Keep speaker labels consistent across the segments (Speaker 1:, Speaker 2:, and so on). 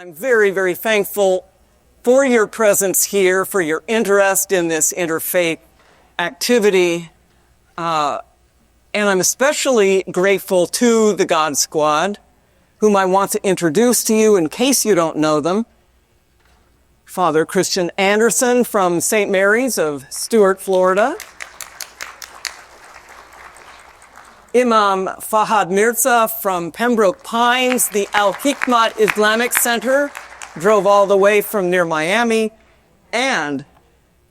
Speaker 1: I'm very, very thankful for your presence here, for your interest in this interfaith activity. And I'm especially grateful to the God Squad, whom I want to introduce to you in case you don't know them. Father Christian Anderson from St. Mary's of Stuart, Florida. Imam Fahad Mirza from Pembroke Pines, the Al-Hikmat Islamic Center, drove all the way from near Miami, and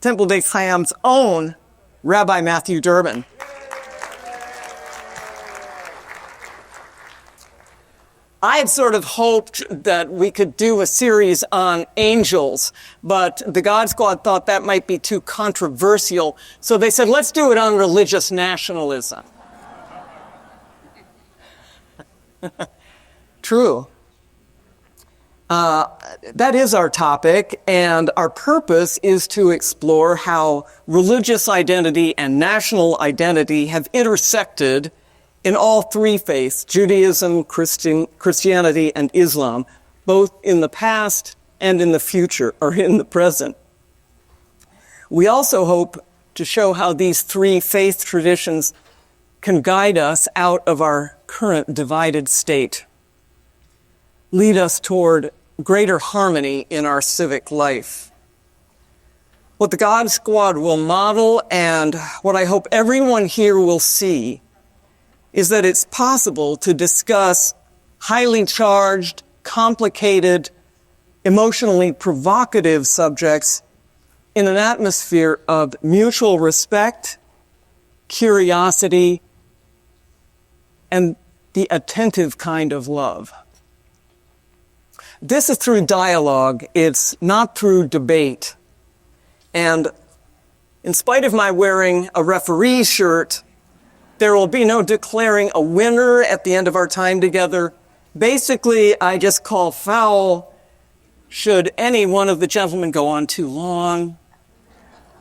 Speaker 1: Temple Beit HaYam's own Rabbi Matthew Durbin. I had sort of hoped that we could do a series on angels, but the God Squad thought that might be too controversial, so they said, let's do it on religious nationalism. True. That is our topic, and our purpose is to explore how religious identity and national identity have intersected in all three faiths, Judaism, Christianity, and Islam, both in the past and in the future, or in the present. We also hope to show how these three faith traditions can guide us out of our current divided state, lead us toward greater harmony in our civic life. What the God Squad will model, and what I hope everyone here will see, is that it's possible to discuss highly charged, complicated, emotionally provocative subjects in an atmosphere of mutual respect, curiosity, and the attentive kind of love. This is through dialogue. It's not through debate. And in spite of my wearing a referee shirt, there will be no declaring a winner at the end of our time together. Basically, I just call foul should any one of the gentlemen go on too long,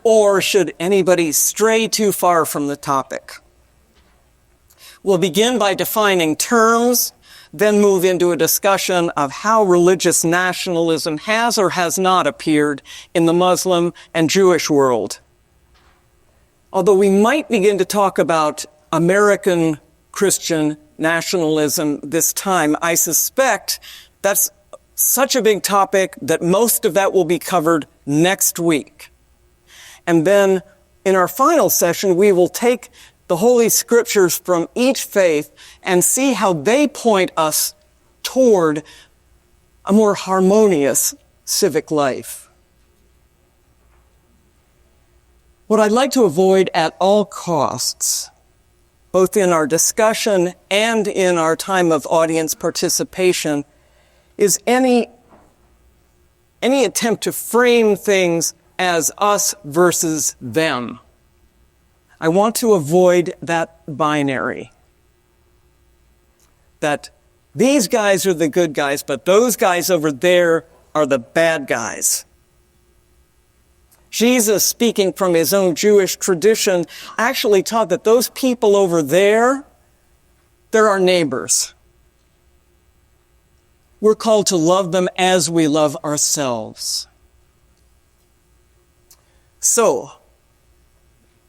Speaker 1: or should anybody stray too far from the topic. We'll begin by defining terms, then move into a discussion of how religious nationalism has or has not appeared in the Muslim and Jewish world. Although we might begin to talk about American Christian nationalism this time, I suspect that's such a big topic that most of that will be covered next week. And then in our final session, we will take the Holy Scriptures from each faith and see how they point us toward a more harmonious civic life. What I'd like to avoid at all costs, both in our discussion and in our time of audience participation, is any attempt to frame things as us versus them. I want to avoid that binary. That these guys are the good guys, but those guys over there are the bad guys. Jesus, speaking from his own Jewish tradition, actually taught that those people over there, they're our neighbors. We're called to love them as we love ourselves. So,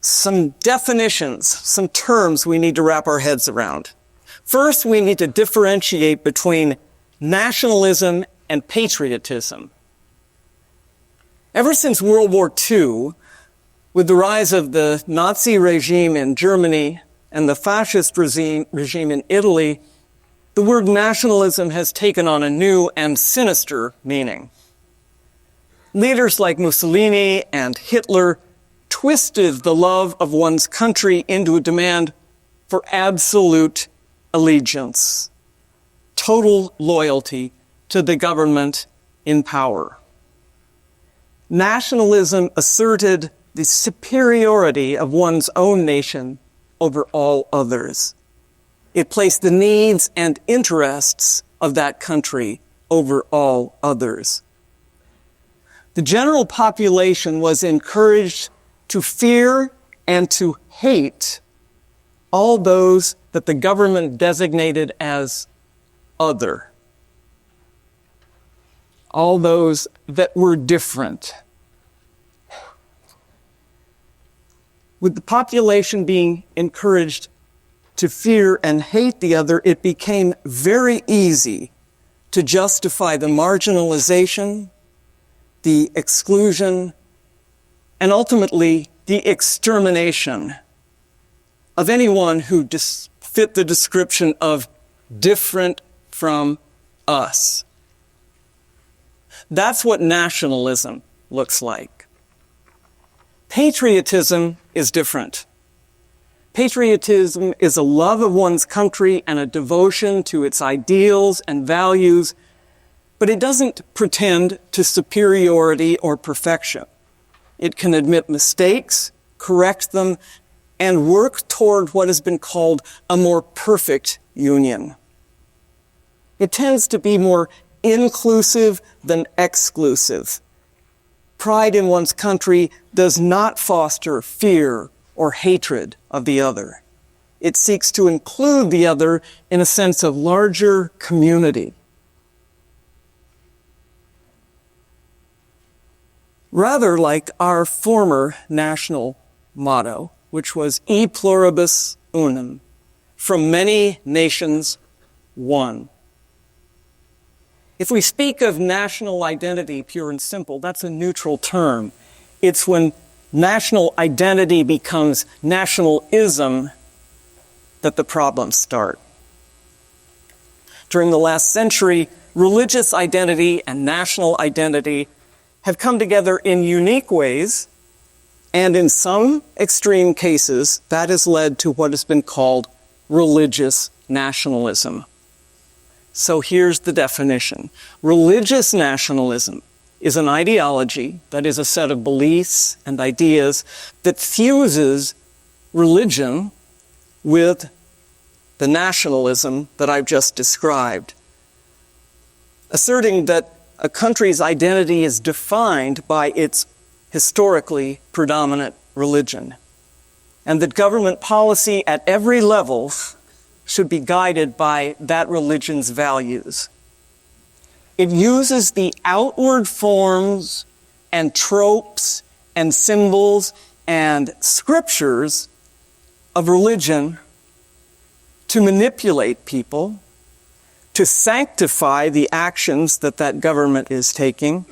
Speaker 1: some definitions, some terms we need to wrap our heads around. First, we need to differentiate between nationalism and patriotism. Ever since World War II, with the rise of the Nazi regime in Germany and the fascist regime in Italy, the word nationalism has taken on a new and sinister meaning. Leaders like Mussolini and Hitler twisted the love of one's country into a demand for absolute allegiance, total loyalty to the government in power. Nationalism asserted the superiority of one's own nation over all others. It placed the needs and interests of that country over all others. The general population was encouraged to fear and to hate all those that the government designated as other. all those that were different. With the population being encouraged to fear and hate the other, it became very easy to justify the marginalization, the exclusion, and ultimately the extermination of anyone who fit the description of different from us. That's what nationalism looks like. Patriotism is different. Patriotism is a love of one's country and a devotion to its ideals and values, but it doesn't pretend to superiority or perfection. It can admit mistakes, correct them, and work toward what has been called a more perfect union. It tends to be more inclusive than exclusive. Pride in one's country does not foster fear or hatred of the other. It seeks to include the other in a sense of larger community. Rather like our former national motto, which was E pluribus unum, from many nations one. If we speak of national identity, pure and simple, that's a neutral term. It's when national identity becomes nationalism that the problems start. During the last century, religious identity and national identity have come together in unique ways, and in some extreme cases, that has led to what has been called religious nationalism. So here's the definition. Religious nationalism is an ideology, that is a set of beliefs and ideas that fuses religion with the nationalism that I've just described, asserting that a country's identity is defined by its historically predominant religion, and that government policy at every level should be guided by that religion's values. It uses the outward forms and tropes and symbols and scriptures of religion to manipulate people, to sanctify the actions that that government is taking,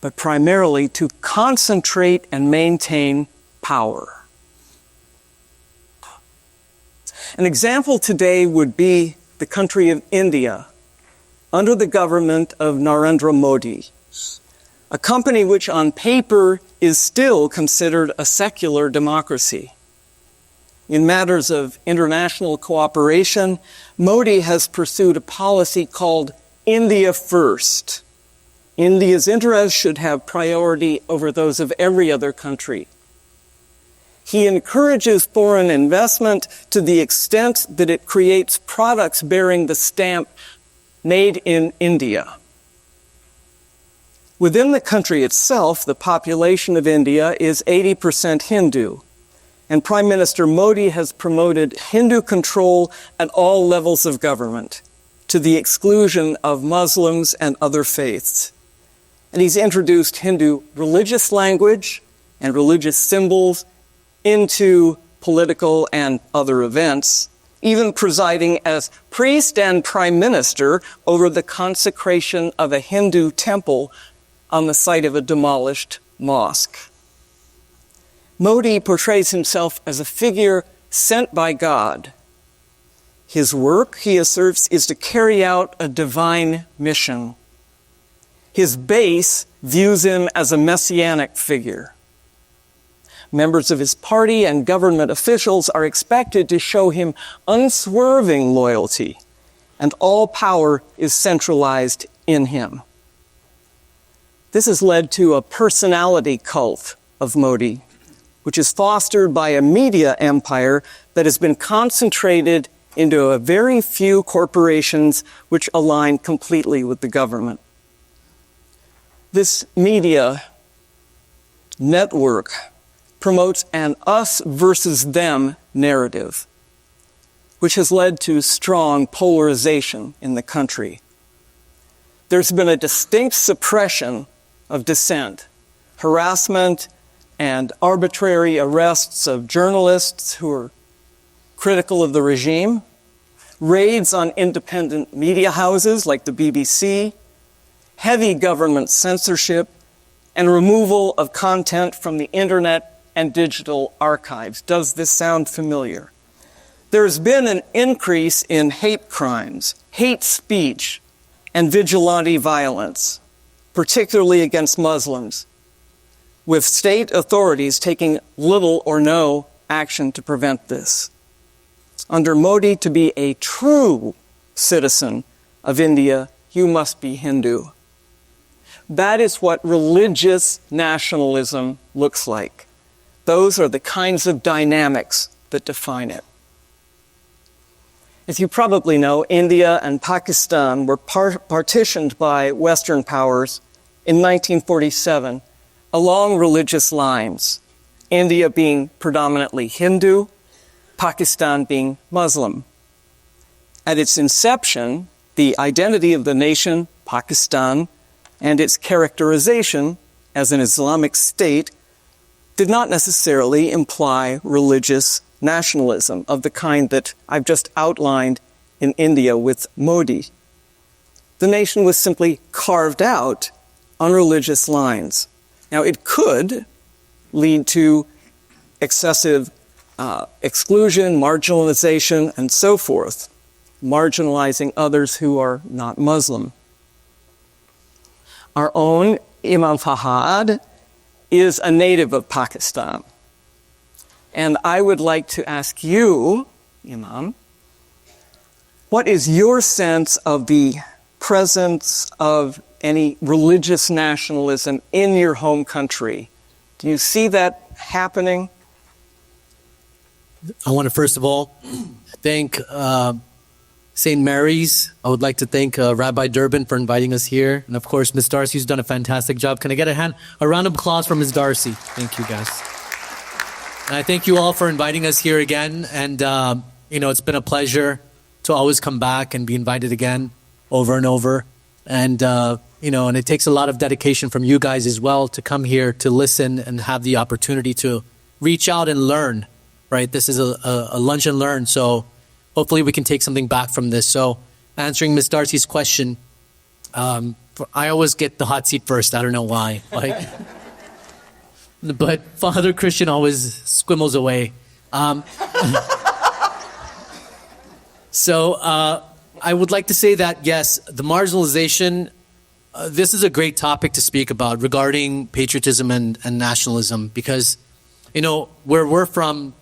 Speaker 1: but primarily to concentrate and maintain power. An example today would be the country of India, under the government of Narendra Modi, a company which on paper is still considered a secular democracy. In matters of international cooperation, Modi has pursued a policy called India First. India's interests should have priority over those of every other country. He encourages foreign investment to the extent that it creates products bearing the stamp made in India. Within the country itself, the population of India is 80% Hindu, and Prime Minister Modi has promoted Hindu control at all levels of government, to the exclusion of Muslims and other faiths. And he's introduced Hindu religious language and religious symbols into political and other events, even presiding as priest and prime minister over the consecration of a Hindu temple on the site of a demolished mosque. Modi portrays himself as a figure sent by God. His work, he asserts, is to carry out a divine mission. His base views him as a messianic figure. Members of his party and government officials are expected to show him unswerving loyalty, and all power is centralized in him. This has led to a personality cult of Modi, which is fostered by a media empire that has been concentrated into a very few corporations which align completely with the government. This media network promotes an us versus them narrative, which has led to strong polarization in the country. there's been a distinct suppression of dissent, harassment and arbitrary arrests of journalists who are critical of the regime, raids on independent media houses like the BBC, heavy government censorship, and removal of content from the internet and digital archives. Does this sound familiar? There's been an increase in hate crimes, hate speech, and vigilante violence, particularly against Muslims, with state authorities taking little or no action to prevent this. Under Modi, to be a true citizen of India, you must be Hindu. That is what religious nationalism looks like. Those are the kinds of dynamics that define it. As you probably know, India and Pakistan were partitioned by Western powers in 1947 along religious lines, India being predominantly Hindu, Pakistan being Muslim. At its inception, the identity of the nation, Pakistan, and its characterization as an Islamic state did not necessarily imply religious nationalism of the kind that I've just outlined in India with Modi. The nation was simply carved out on religious lines. Now, it could lead to excessive exclusion, marginalization, and so forth, marginalizing others who are not Muslim. Our own Imam Fahad is a native of Pakistan. And I would like to ask you, Imam, what is your sense of the presence of any religious nationalism in your home country? Do you see that happening?
Speaker 2: I want to first of all thank St. Mary's. I would like to thank Rabbi Durbin for inviting us here. And of course, Ms. Darcy, who's done a fantastic job. Can I get a round of applause for Ms. Darcy? Thank you, guys. And I thank you all for inviting us here again. And, it's been a pleasure to always come back and be invited again over and over. And, and it takes a lot of dedication from you guys as well to come here to listen and have the opportunity to reach out and learn, right? This is a lunch and learn. So hopefully we can take something back from this. So answering Ms. Darcy's question, I always get the hot seat first. I don't know why. But Father Christian always squimmels away. So I would like to say that, yes, the marginalization, this is a great topic to speak about regarding patriotism and nationalism because, where we're from,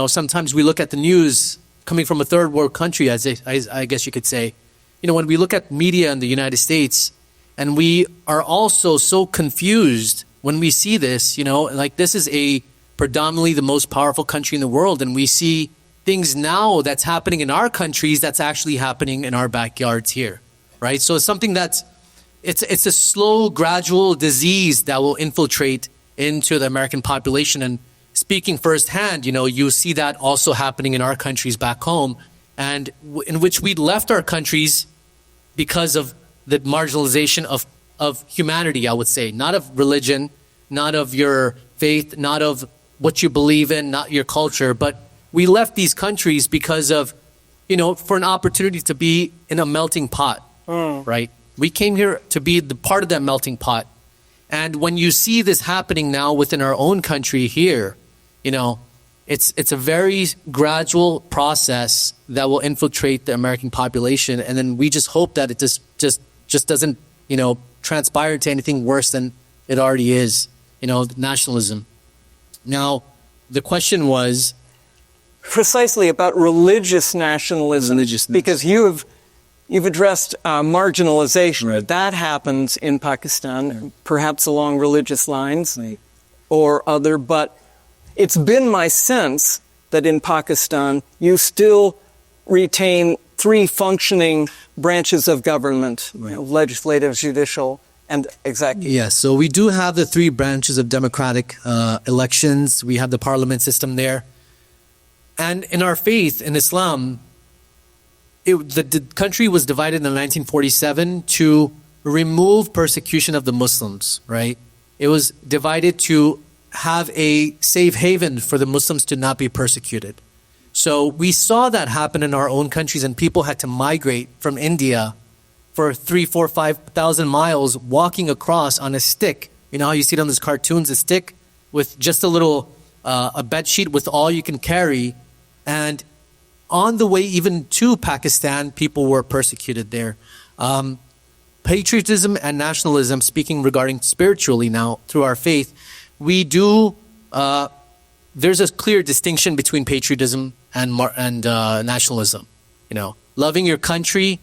Speaker 2: sometimes we look at the news coming from a third world country, as I guess you could say. When we look at media in the United States, and we are also so confused when we see this, this is a predominantly the most powerful country in the world, and we see things now that's happening in our countries that's actually happening in our backyards here, right? So it's something that's, it's a slow, gradual disease that will infiltrate into the American population. And speaking firsthand, you see that also happening in our countries back home, and in which we left our countries because of the marginalization of humanity, I would say, not of religion, not of your faith, not of what you believe in, not your culture, but we left these countries because of, for an opportunity to be in a melting pot, right? We came here to be the part of that melting pot. And when you see this happening now within our own country here, it's a very gradual process that will infiltrate the American population. And then we just hope that it just doesn't, transpire to anything worse than it already is, nationalism. Now, the question was
Speaker 1: precisely about religious nationalism, because you've addressed marginalization.
Speaker 3: Right.
Speaker 1: That happens in Pakistan, perhaps along religious lines or other, but it's been my sense that in Pakistan you still retain three functioning branches of government, legislative, judicial, and executive.
Speaker 2: Yes, so we do have the three branches of democratic elections. We have the parliament system there. And in our faith, in Islam, the country was divided in 1947 to remove persecution of the Muslims, right? It was divided to have a safe haven for the Muslims to not be persecuted. So we saw that happen in our own countries, and people had to migrate from India for 3, 4, 5,000 miles walking across on a stick. You know how you see it on those cartoons, a stick with just a little, a bed sheet with all you can carry. And on the way even to Pakistan, people were persecuted there. Patriotism and nationalism, speaking regarding spiritually now through our faith, we do, there's a clear distinction between patriotism and nationalism. You know, loving your country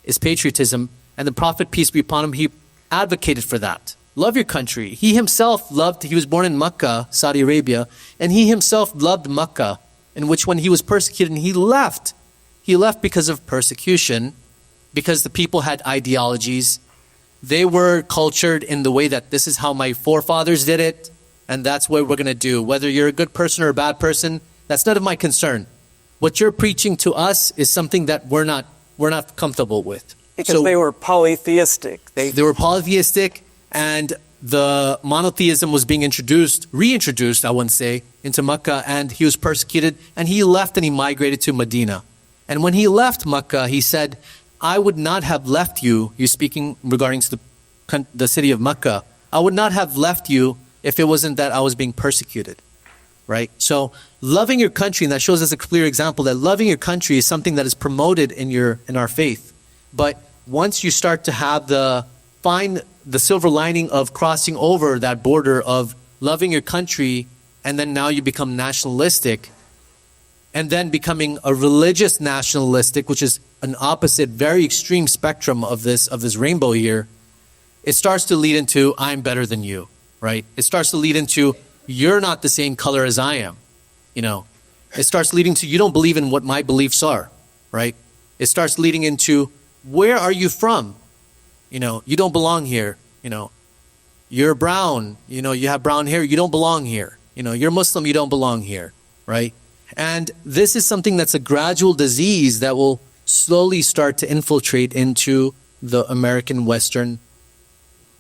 Speaker 2: is patriotism, and the Prophet, peace be upon him, he advocated for that. Love your country. He himself loved, he was born in Mecca, Saudi Arabia, and he himself loved Mecca, in which when he was persecuted and he left because of persecution, because the people had ideologies. They were cultured in the way that this is how my forefathers did it, and that's what we're going to do. Whether you're a good person or a bad person, that's none of my concern. What you're preaching to us is something that we're not comfortable with.
Speaker 1: Because they were polytheistic.
Speaker 2: They were polytheistic, and the monotheism was being reintroduced, I wouldn't say, into Mecca, and he was persecuted, and he left and he migrated to Medina. And when he left Mecca, he said, I would not have left you, you're speaking regarding to the city of Mecca, I would not have left you if it wasn't that I was being persecuted, right? So loving your country, and that shows us a clear example that loving your country is something that is promoted in our faith. But once you start to find the silver lining of crossing over that border of loving your country, and then now you become nationalistic, and then becoming a religious nationalistic, which is an opposite, very extreme spectrum of this rainbow here, it starts to lead into, I'm better than you, right? It starts to lead into, you're not the same color as I am, you know. It starts leading to, you don't believe in what my beliefs are, right? It starts leading into, where are you from? You know, you don't belong here, you know. You're brown, you know, you have brown hair, you don't belong here. You know, you're Muslim, you don't belong here, right? And this is something that's a gradual disease that will slowly start to infiltrate into the American Western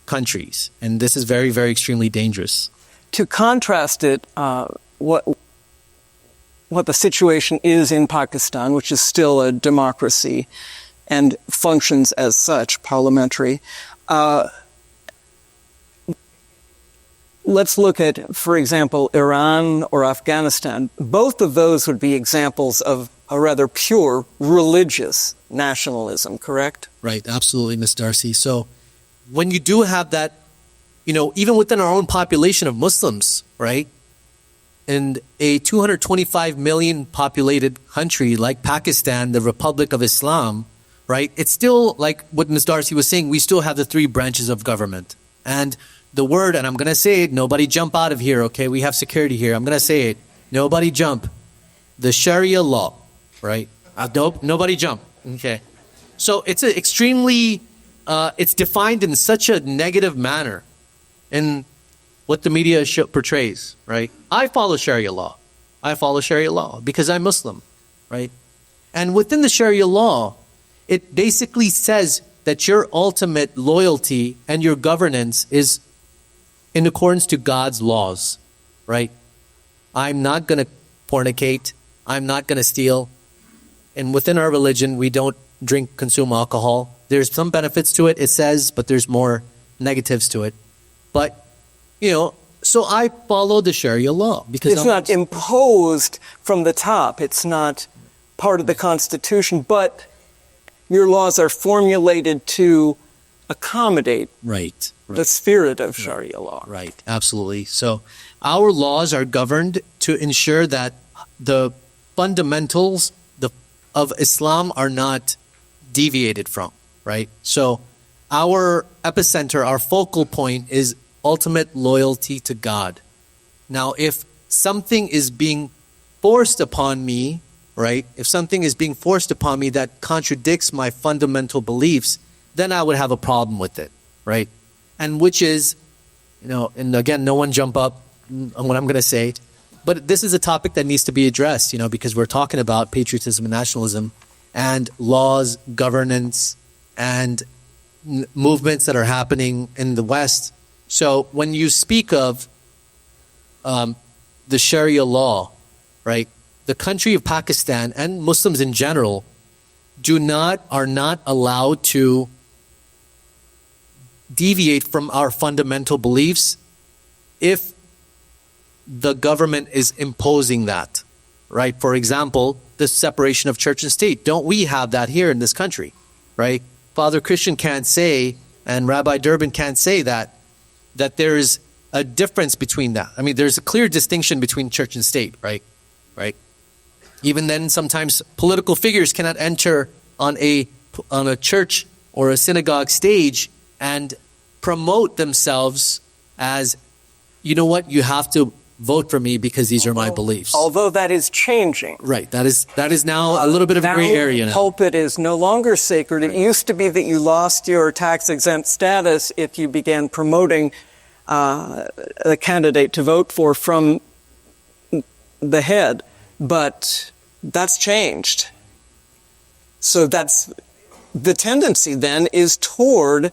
Speaker 2: countries. And this is very, very extremely dangerous.
Speaker 1: To contrast it, what the situation is in Pakistan, which is still a democracy and functions as such, parliamentary. Let's look at, for example, Iran or Afghanistan. Both of those would be examples of a rather pure religious nationalism, correct?
Speaker 2: Right, absolutely, Ms. Darcy. So when you do have that, you know, even within our own population of Muslims, right, in a 225 million populated country like Pakistan, the Republic of Islam, right, it's still like what Ms. Darcy was saying, we still have the 3 branches of government. And the word, and I'm going to say it, nobody jump out of here, okay? We have security here. I'm going to say it. Nobody jump. The Sharia law, right? Nobody jump, okay? So it's extremely, it's defined in such a negative manner in what the media portrays, right? I follow Sharia law. I follow Sharia law because I'm Muslim, right? And within the Sharia law, it basically says that your ultimate loyalty and your governance is in accordance to God's laws, right? I'm not going to fornicate. I'm not going to steal. And within our religion, we don't consume alcohol. There's some benefits to it, it says, but there's more negatives to it. But, you know, so I follow the Sharia law because
Speaker 1: it's not imposed from the top. It's not part of the Constitution, but your laws are formulated to accommodate the spirit of Sharia law.
Speaker 2: Right, absolutely. So our laws are governed to ensure that the fundamentals of Islam are not deviated from, right? So our epicenter, our focal point is ultimate loyalty to God. Now, if something is being forced upon me, right? If something is being forced upon me that contradicts my fundamental beliefs, then I would have a problem with it, right? And which is, you know, and again, no one jump up on what I'm going to say, but this is a topic that needs to be addressed, you know, because we're talking about patriotism and nationalism and laws, governance, and movements that are happening in the West. So when you speak of the Sharia law, right, the country of Pakistan and Muslims in general are not allowed to deviate from our fundamental beliefs if the government is imposing that, right? For example, the separation of church and state. Don't we have that here in this country, right? Father Christian can't say, and Rabbi Durbin can't say that there is a difference between that. I mean, there's a clear distinction between church and state, right? Right? Even then, sometimes political figures cannot enter on a church or a synagogue stage and promote themselves as, you know what, you have to vote for me because these are my beliefs.
Speaker 1: Although that is changing.
Speaker 2: Right. That is now a little bit of a gray area now.
Speaker 1: Pulpit is no longer sacred. It used to be that you lost your tax-exempt status if you began promoting the candidate to vote for from the head. But that's changed. So that's the tendency then is toward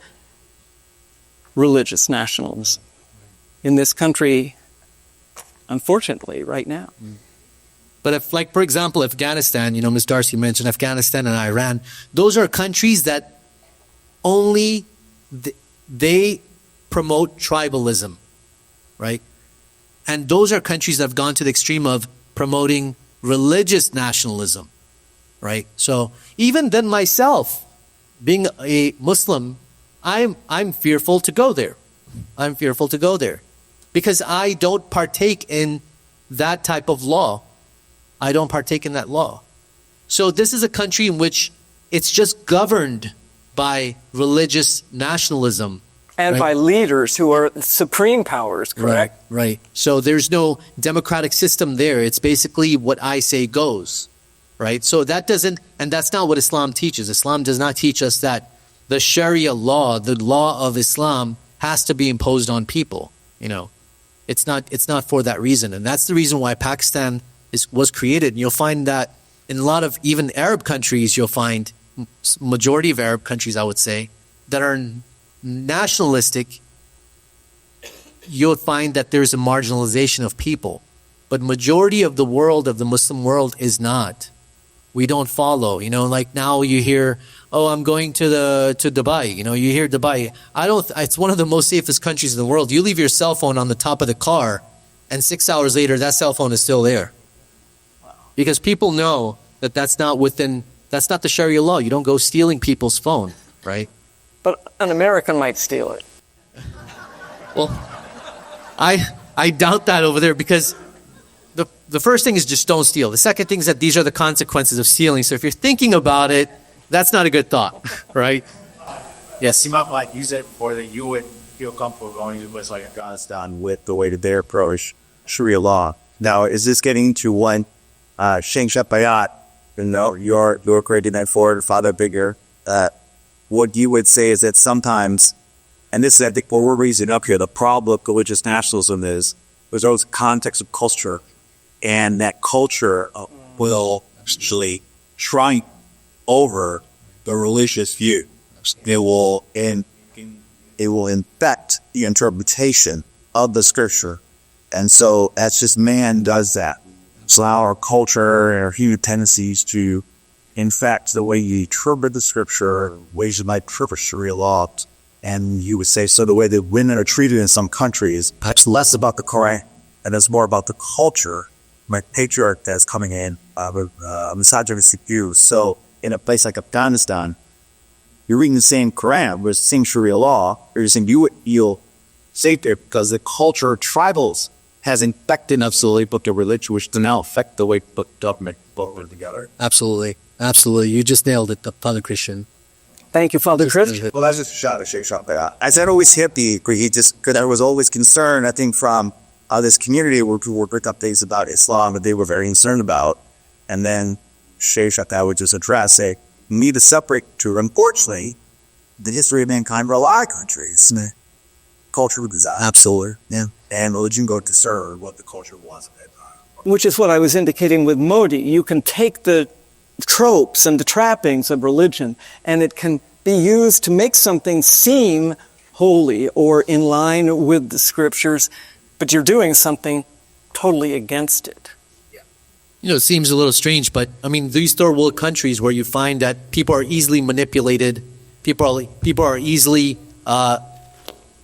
Speaker 1: religious nationalism in this country, unfortunately, right now.
Speaker 2: But if, like, for example, Afghanistan, Ms. Darcy mentioned Afghanistan and Iran, those are countries that only they promote tribalism, right? And those are countries that have gone to the extreme of promoting religious nationalism, right? So even then myself, being a Muslim, I'm fearful to go there. I'm fearful to go there because I don't partake in that type of law. I don't partake in that law. So this is a country in which it's just governed by religious nationalism.
Speaker 1: And by leaders who are supreme powers, correct?
Speaker 2: Right. So there's no democratic system there. It's basically what I say goes, right? So that's not what Islam teaches. Islam does not teach us that the Sharia law, the law of Islam, has to be imposed on people. It's not for that reason. And that's the reason why Pakistan was created. And you'll find that in a lot of even Arab countries, you'll find majority of Arab countries, I would say, that are nationalistic, you'll find that there's a marginalization of people. But majority of the world, of the Muslim world, is not. We don't follow. Like now you hear, oh, I'm going to Dubai. You hear Dubai. It's one of the most safest countries in the world. You leave your cell phone on the top of the car, and 6 hours later, that cell phone is still there. Wow. Because people know that that's not the Sharia law. You don't go stealing people's phone, right?
Speaker 1: But an American might steal it.
Speaker 2: Well, I doubt that over there because the first thing is just don't steal. The second thing is that these are the consequences of stealing. So if you're thinking about it, that's not a good thought, right? Yes.
Speaker 3: You might use it for that you would feel comfortable going to a place like Afghanistan with the way that they approach Sharia law. Now, is this getting to one Sheikh Shapayat, you're creating that for father figure, what you would say is that sometimes, and this is, I think, what we're raising up here, the problem of religious nationalism is there's always context of culture, and that culture will actually triumph over the religious view. It will infect the interpretation of the scripture, and so that's just man does that. So our culture and our human tendencies to infect the way you interpret the scripture, ways you might interpret Sharia law, and you would say, so the way that women are treated in some countries, perhaps less about the Quran, and it's more about the culture, my patriarch that's coming in, misogynistic views. So in a place like Afghanistan, you're reading the same Quran, with the same Sharia law, or you're saying you'll safe there because the culture of tribals has infected absolutely book of religion, which to now affect the way book government book together.
Speaker 2: Absolutely. You just nailed it, Father Christian.
Speaker 1: Thank you, Father Chris.
Speaker 3: Well, that's just a shot at Sheikh Shah. As I always hit because I was always concerned, I think, from this community where people would bring up things about Islam that they were very concerned about. And then Sheikh Shah would just address, say, need to separate to, unfortunately, the history of mankind for a lot of countries. Culture was absolute, yeah. And religion go to serve what the culture was at that time.
Speaker 1: Which is what I was indicating with Modi. You can take the tropes and the trappings of religion, and it can be used to make something seem holy or in line with the scriptures, but you're doing something totally against it.
Speaker 2: You know, it seems a little strange, but I mean, these third world countries where you find that people are easily manipulated, people are easily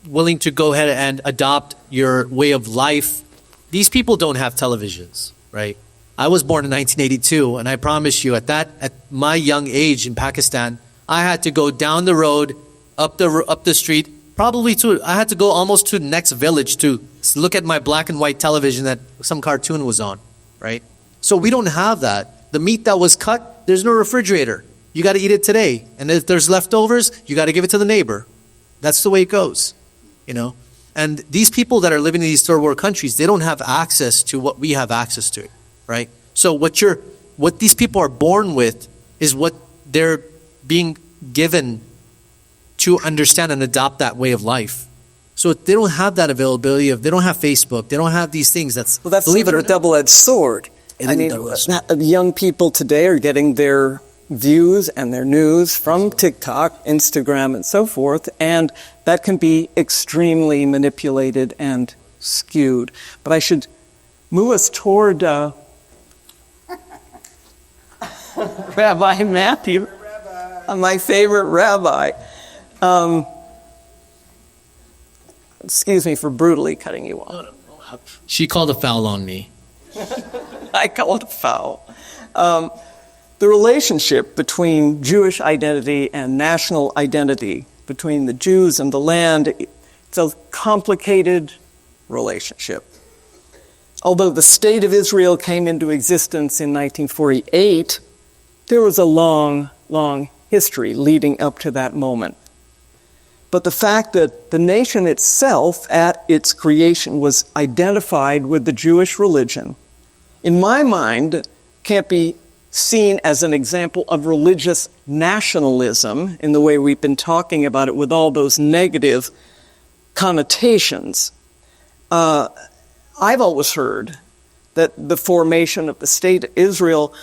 Speaker 2: willing to go ahead and adopt your way of life. These people don't have televisions, right? I was born in 1982, and I promise you, at my young age in Pakistan, I had to go down the road, up the street, I had to go almost to the next village to look at my black and white television that some cartoon was on, right? So we don't have that. The meat that was cut, there's no refrigerator. You got to eat it today. And if there's leftovers, you got to give it to the neighbor. That's the way it goes, you know? And these people that are living in these third world countries, they don't have access to what we have access to, right? So what these people are born with is what they're being given to understand and adopt that way of life. So they don't have that availability they don't have Facebook, they don't have these things. That's
Speaker 1: Believe it or not, a double-edged sword. I mean, young people today are getting their views and their news from TikTok, Instagram, and so forth, and that can be extremely manipulated and skewed. But I should move us toward Rabbi Matthew, my favorite rabbi. Excuse me for brutally cutting you off.
Speaker 2: She called a foul on me.
Speaker 1: I call it a foul. The relationship between Jewish identity and national identity, between the Jews and the land, it's a complicated relationship. Although the State of Israel came into existence in 1948, there was a long, long history leading up to that moment. But the fact that the nation itself, at its creation, was identified with the Jewish religion, in my mind, can't be seen as an example of religious nationalism in the way we've been talking about it with all those negative connotations. I've always heard that the formation of the State of Israel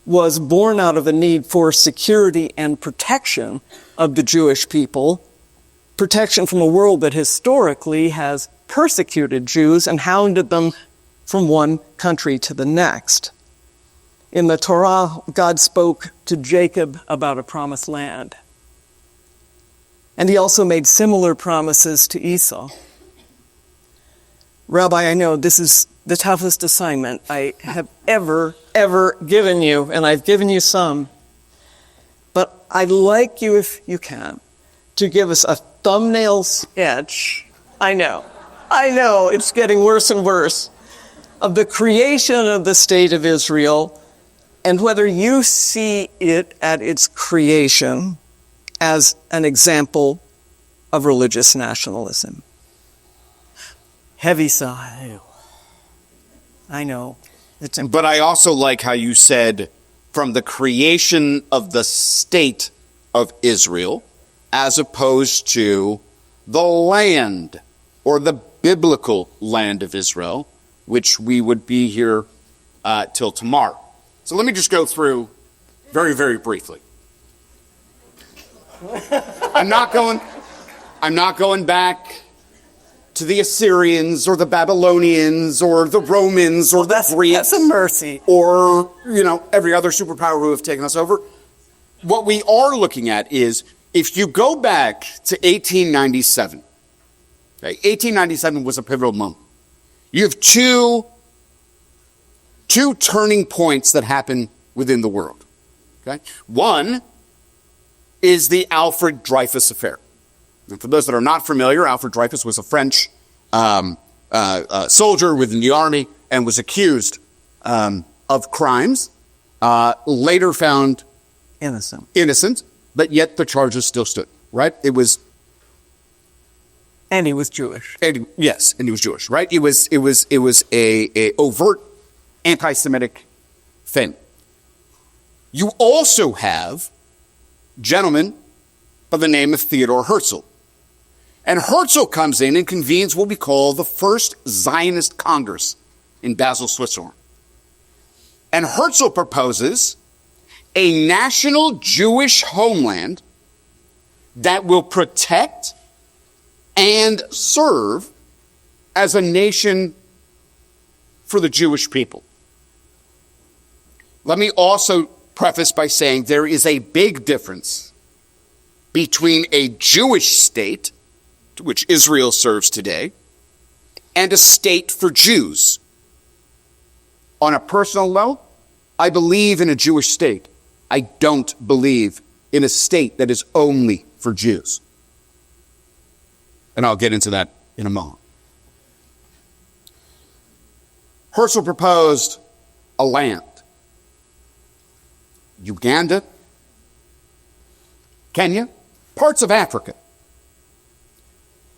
Speaker 1: was born out of a need for security and protection of the Jewish people, protection from a world that historically has persecuted Jews and hounded them from one country to the next. In the Torah, God spoke to Jacob about a promised land. And he also made similar promises to Esau. Rabbi, I know this is the toughest assignment I have ever given you, and I've given you some. But I'd like you, if you can, to give us a thumbnail sketch. I know, it's getting worse and worse, of the creation of the State of Israel, and whether you see it at its creation as an example of religious nationalism. Heavy sigh. I know.
Speaker 4: But I also like how you said, from the creation of the State of Israel, as opposed to the land, or the biblical land of Israel, which we would be here till tomorrow. So let me just go through very, very briefly. I'm not going back to the Assyrians or the Babylonians or the Romans or the Greeks.
Speaker 1: That's a mercy.
Speaker 4: Or, every other superpower who have taken us over. What we are looking at is, if you go back to 1897, okay, 1897 was a pivotal moment. You have two turning points that happen within the world. Okay? One is the Alfred Dreyfus affair. And for those that are not familiar, Alfred Dreyfus was a French soldier within the army and was accused of crimes, later found innocent, but yet the charges still stood, right?
Speaker 1: And he was Jewish.
Speaker 4: And he was Jewish, right? It was a overt anti-Semitic thing. You also have a gentleman by the name of Theodor Herzl. And Herzl comes in and convenes what we call the First Zionist Congress in Basel, Switzerland. And Herzl proposes a national Jewish homeland that will protect and serve as a nation for the Jewish people. Let me also preface by saying there is a big difference between a Jewish state, to which Israel serves today, and a state for Jews. On a personal level, I believe in a Jewish state. I don't believe in a state that is only for Jews. And I'll get into that in a moment. Herzl proposed a land. Uganda, Kenya, parts of Africa,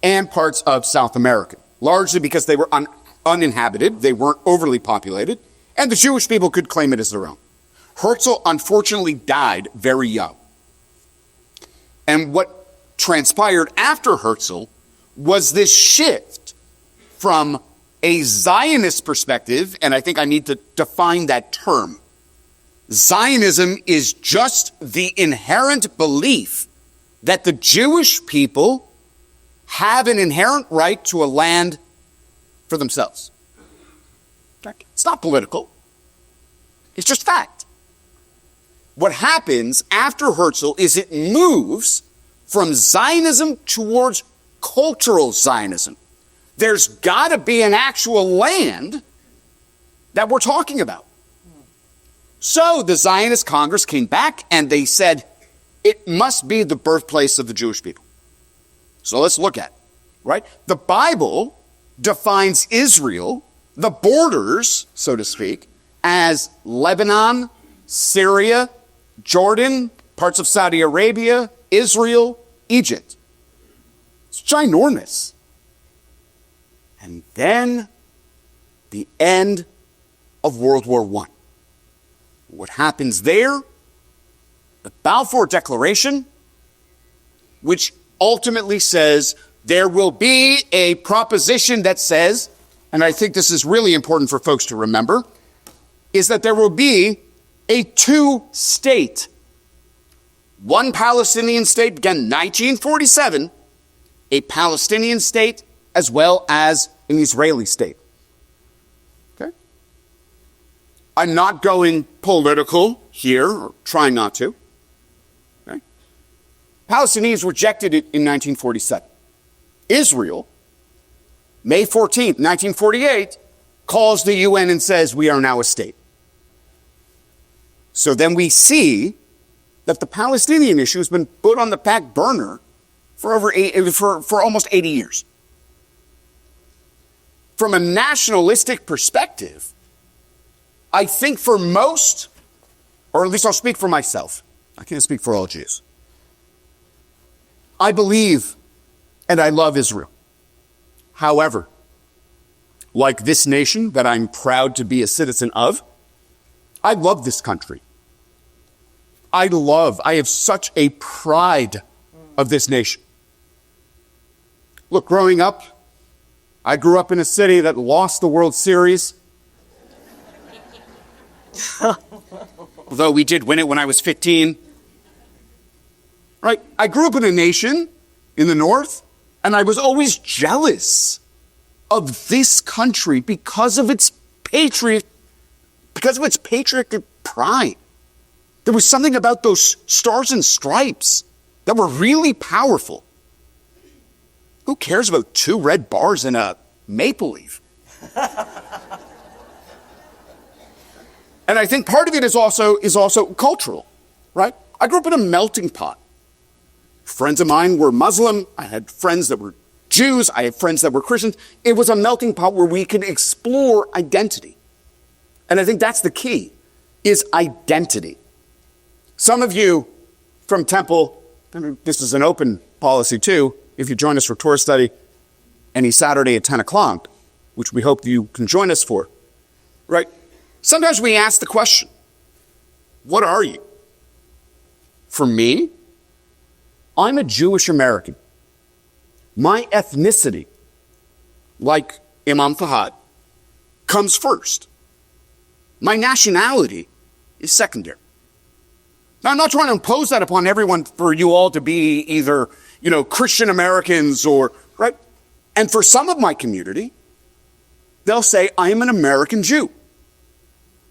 Speaker 4: and parts of South America, largely because they were uninhabited, they weren't overly populated, and the Jewish people could claim it as their own. Herzl unfortunately died very young. And what transpired after Herzl was this shift from a Zionist perspective, and I think I need to define that term. Zionism is just the inherent belief that the Jewish people have an inherent right to a land for themselves. It's not political. It's just fact. What happens after Herzl is it moves from Zionism towards cultural Zionism. There's got to be an actual land that we're talking about. So the Zionist Congress came back and they said, it must be the birthplace of the Jewish people. So let's look at it, right? The Bible defines Israel, the borders, so to speak, as Lebanon, Syria, Jordan, parts of Saudi Arabia, Israel, Egypt. It's ginormous. And then the end of World War I. What happens there? The Balfour Declaration, which ultimately says there will be a proposition that says, and I think this is really important for folks to remember, is that there will be a two-state, one Palestinian state, again, 1947, a Palestinian state as well as an Israeli state. Okay? I'm not going political here, or trying not to. Okay? Palestinians rejected it in 1947. Israel, May 14th, 1948, calls the UN and says, we are now a state. So then we see that the Palestinian issue has been put on the back burner for almost 80 years. From a nationalistic perspective, I think for most, or at least I'll speak for myself, I can't speak for all Jews, I believe and I love Israel. However, like this nation that I'm proud to be a citizen of, I love this country. I have such a pride of this nation. Look, growing up, I grew up in a city that lost the World Series. Although we did win it when I was 15. Right? I grew up in a nation in the North, and I was always jealous of this country because of its patriotic pride. There was something about those stars and stripes that were really powerful. Who cares about 2 red bars and a maple leaf? And I think part of it is also cultural, right? I grew up in a melting pot. Friends of mine were Muslim. I had friends that were Jews. I had friends that were Christians. It was a melting pot where we could explore identity. And I think that's the key, is identity. Some of you from Temple, this is an open policy too, if you join us for tour study any Saturday at 10 o'clock, which we hope you can join us for, right? Sometimes we ask the question, what are you? For me, I'm a Jewish American. My ethnicity, like Imam Fahad, comes first. My nationality is secondary. Now, I'm not trying to impose that upon everyone for you all to be either, Christian Americans or, right? And for some of my community, they'll say, I am an American Jew.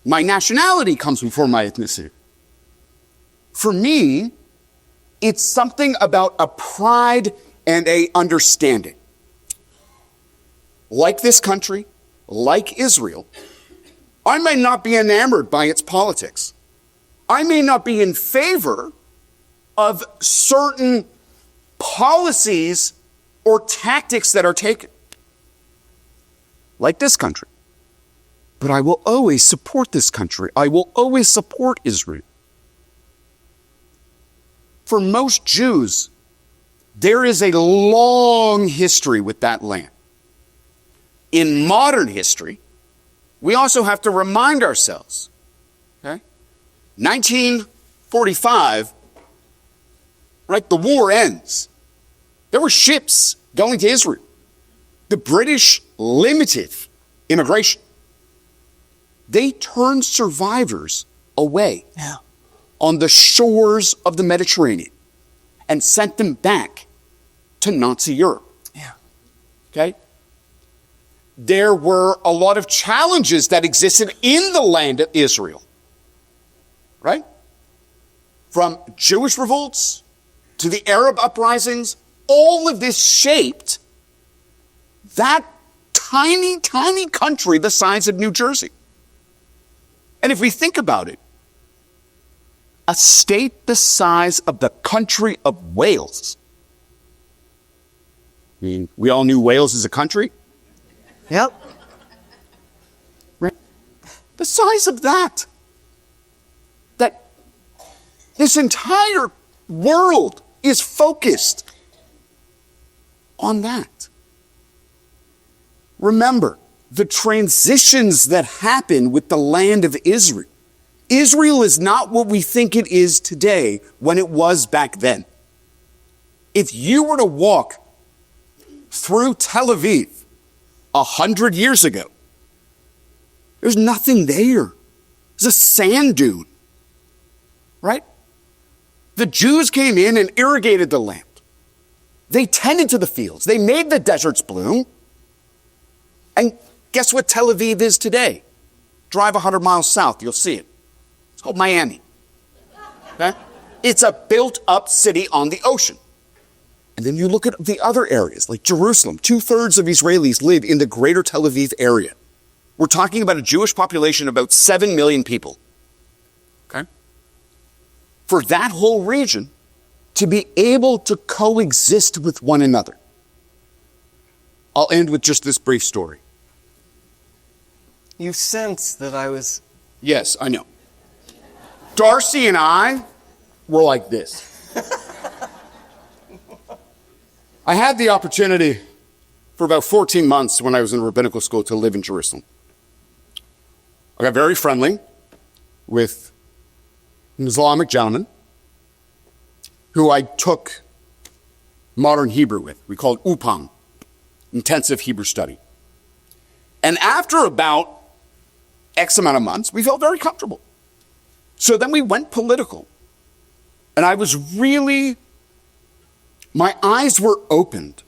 Speaker 4: My nationality comes before my ethnicity. For me, it's something about a pride and a understanding. Like this country, like Israel, I may not be enamored by its politics. I may not be in favor of certain policies or tactics that are taken. Like this country. But I will always support this country. I will always support Israel. For most Jews, there is a long history with that land. In modern history, we also have to remind ourselves, okay? 1945, right, the war ends. There were ships going to Israel. The British limited immigration. They turned survivors away on the shores of the Mediterranean and sent them back to Nazi Europe. Okay? There were a lot of challenges that existed in the land of Israel. Right? From Jewish revolts to the Arab uprisings, all of this shaped that tiny, tiny country the size of New Jersey. And if we think about it, a state the size of the country of Wales. I mean, we all knew Wales is a country.
Speaker 1: Yep.
Speaker 4: Right? The size of that. That this entire world is focused on that. Remember, the transitions that happen with the land of Israel. Israel is not what we think it is today when it was back then. If you were to walk through Tel Aviv 100 years ago, there's nothing there. There's a sand dune, right? The Jews came in and irrigated the land. They tended to the fields. They made the deserts bloom. And guess what Tel Aviv is today? Drive 100 miles south, you'll see it. It's called Miami. Okay? It's a built-up city on the ocean. And then you look at the other areas, like Jerusalem. 2/3 of Israelis live in the greater Tel Aviv area. We're talking about a Jewish population of about 7 million people. Okay? For that whole region to be able to coexist with one another. I'll end with just this brief story.
Speaker 1: You sense that I was...
Speaker 4: Yes, I know. Darcy and I were like this. I had the opportunity for about 14 months when I was in rabbinical school to live in Jerusalem. I got very friendly with an Islamic gentleman who I took modern Hebrew with. We called UPAM, intensive Hebrew study. And after about X amount of months, we felt very comfortable. So then we went political. And I was really, my eyes were opened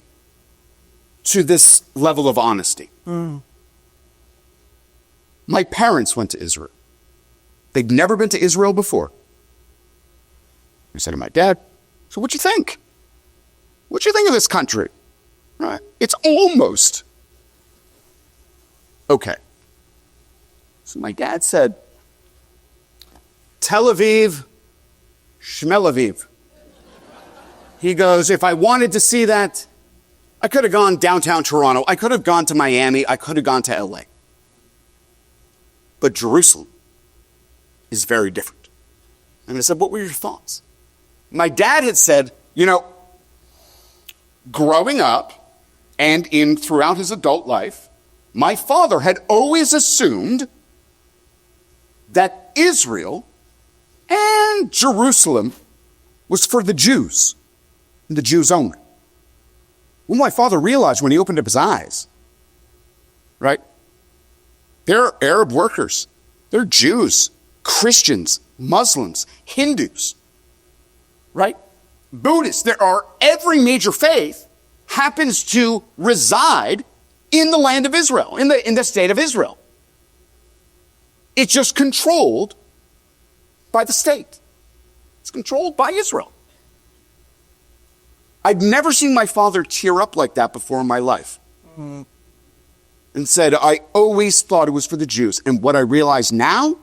Speaker 4: to this level of honesty. My parents went to Israel. They'd never been to Israel before. I said to my dad, so what'd you think? What'd you think of this country? Right? It's almost okay. So my dad said, Tel Aviv, Shmel Aviv. He goes, if I wanted to see that, I could have gone downtown Toronto. I could have gone to Miami. I could have gone to LA. But Jerusalem is very different. And I said, what were your thoughts? My dad had said, growing up and throughout his adult life, my father had always assumed that Israel and Jerusalem was for the Jews, and the Jews only. What my father realized when he opened up his eyes, right? They're Arab workers. They're Jews. Christians, Muslims, Hindus, right? Buddhists. There are, every major faith happens to reside in the land of Israel, in the state of Israel. It's just controlled by the state. It's controlled by Israel. I'd never seen my father tear up like that before in my life. And said, I always thought it was for the Jews. And what I realize now,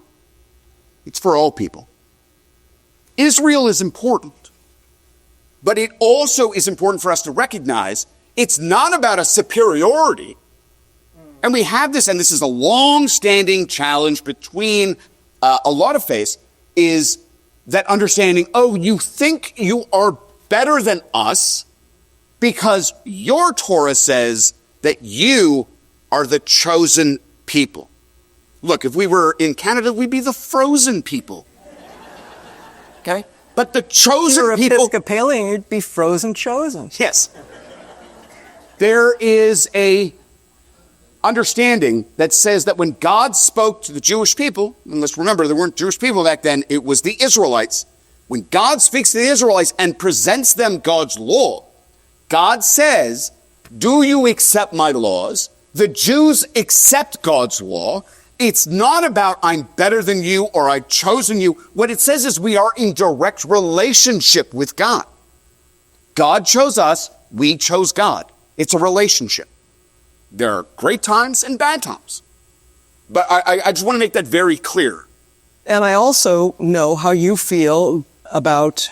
Speaker 4: it's for all people. Israel is important. But it also is important for us to recognize it's not about a superiority. And we have this, and this is a long-standing challenge between a lot of faiths, is that understanding, oh, you think you are better than us because your Torah says that you are the chosen people. Look, if we were in Canada, we'd be the frozen people. Okay? But the chosen
Speaker 1: You're
Speaker 4: people...
Speaker 1: Episcopalian, you'd be frozen chosen.
Speaker 4: Yes. There is a understanding that says that when God spoke to the Jewish people, and let's remember there weren't Jewish people back then, it was the Israelites. When God speaks to the Israelites and presents them God's law, God says, do you accept my laws? The Jews accept God's law. It's not about I'm better than you or I've chosen you. What it says is we are in direct relationship with God. God chose us, we chose God. It's a relationship. There are great times and bad times. But I just want to make that very clear.
Speaker 1: And I also know how you feel about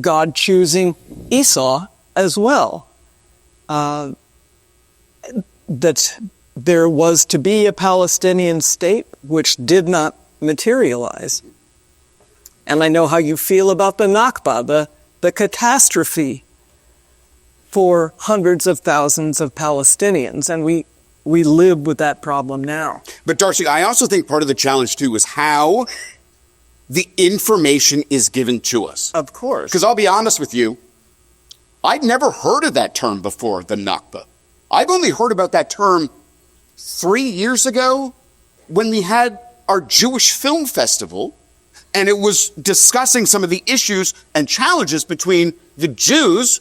Speaker 1: God choosing Esau as well. That there was to be a Palestinian state which did not materialize. And I know how you feel about the Nakba, the catastrophe for hundreds of thousands of Palestinians. And we live with that problem now.
Speaker 4: But Darcy, I also think part of the challenge too is how the information is given to us.
Speaker 1: Of course.
Speaker 4: Because I'll be honest with you, I'd never heard of that term before, the Nakba. I've only heard about that term 3 years ago when we had our Jewish Film Festival, and it was discussing some of the issues and challenges between the Jews,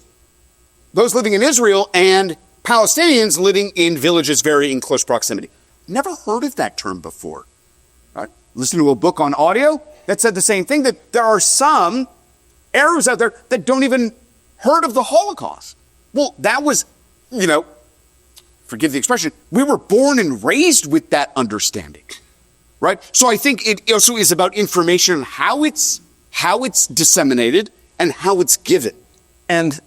Speaker 4: those living in Israel, and Palestinians living in villages very in close proximity. Never heard of that term before. Right? Listen to a book on audio that said the same thing, that there are some Arabs out there that don't even heard of the Holocaust. Well, that was, forgive the expression, we were born and raised with that understanding, right? So I think it also is about information and how it's disseminated and how it's given.
Speaker 1: And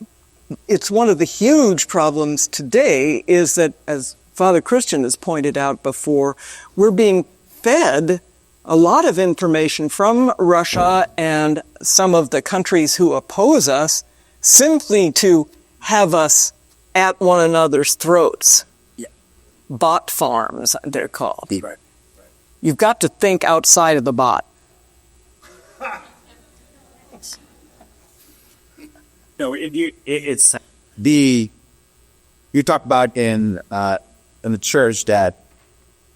Speaker 1: it's one of the huge problems today is that, as Father Christian has pointed out before, we're being fed a lot of information from Russia and some of the countries who oppose us simply to have us at one another's throats.
Speaker 4: Yeah.
Speaker 1: Bot farms, they're called.
Speaker 4: Right.
Speaker 1: You've got to think outside of the bot.
Speaker 3: No, it's you talk about in the church that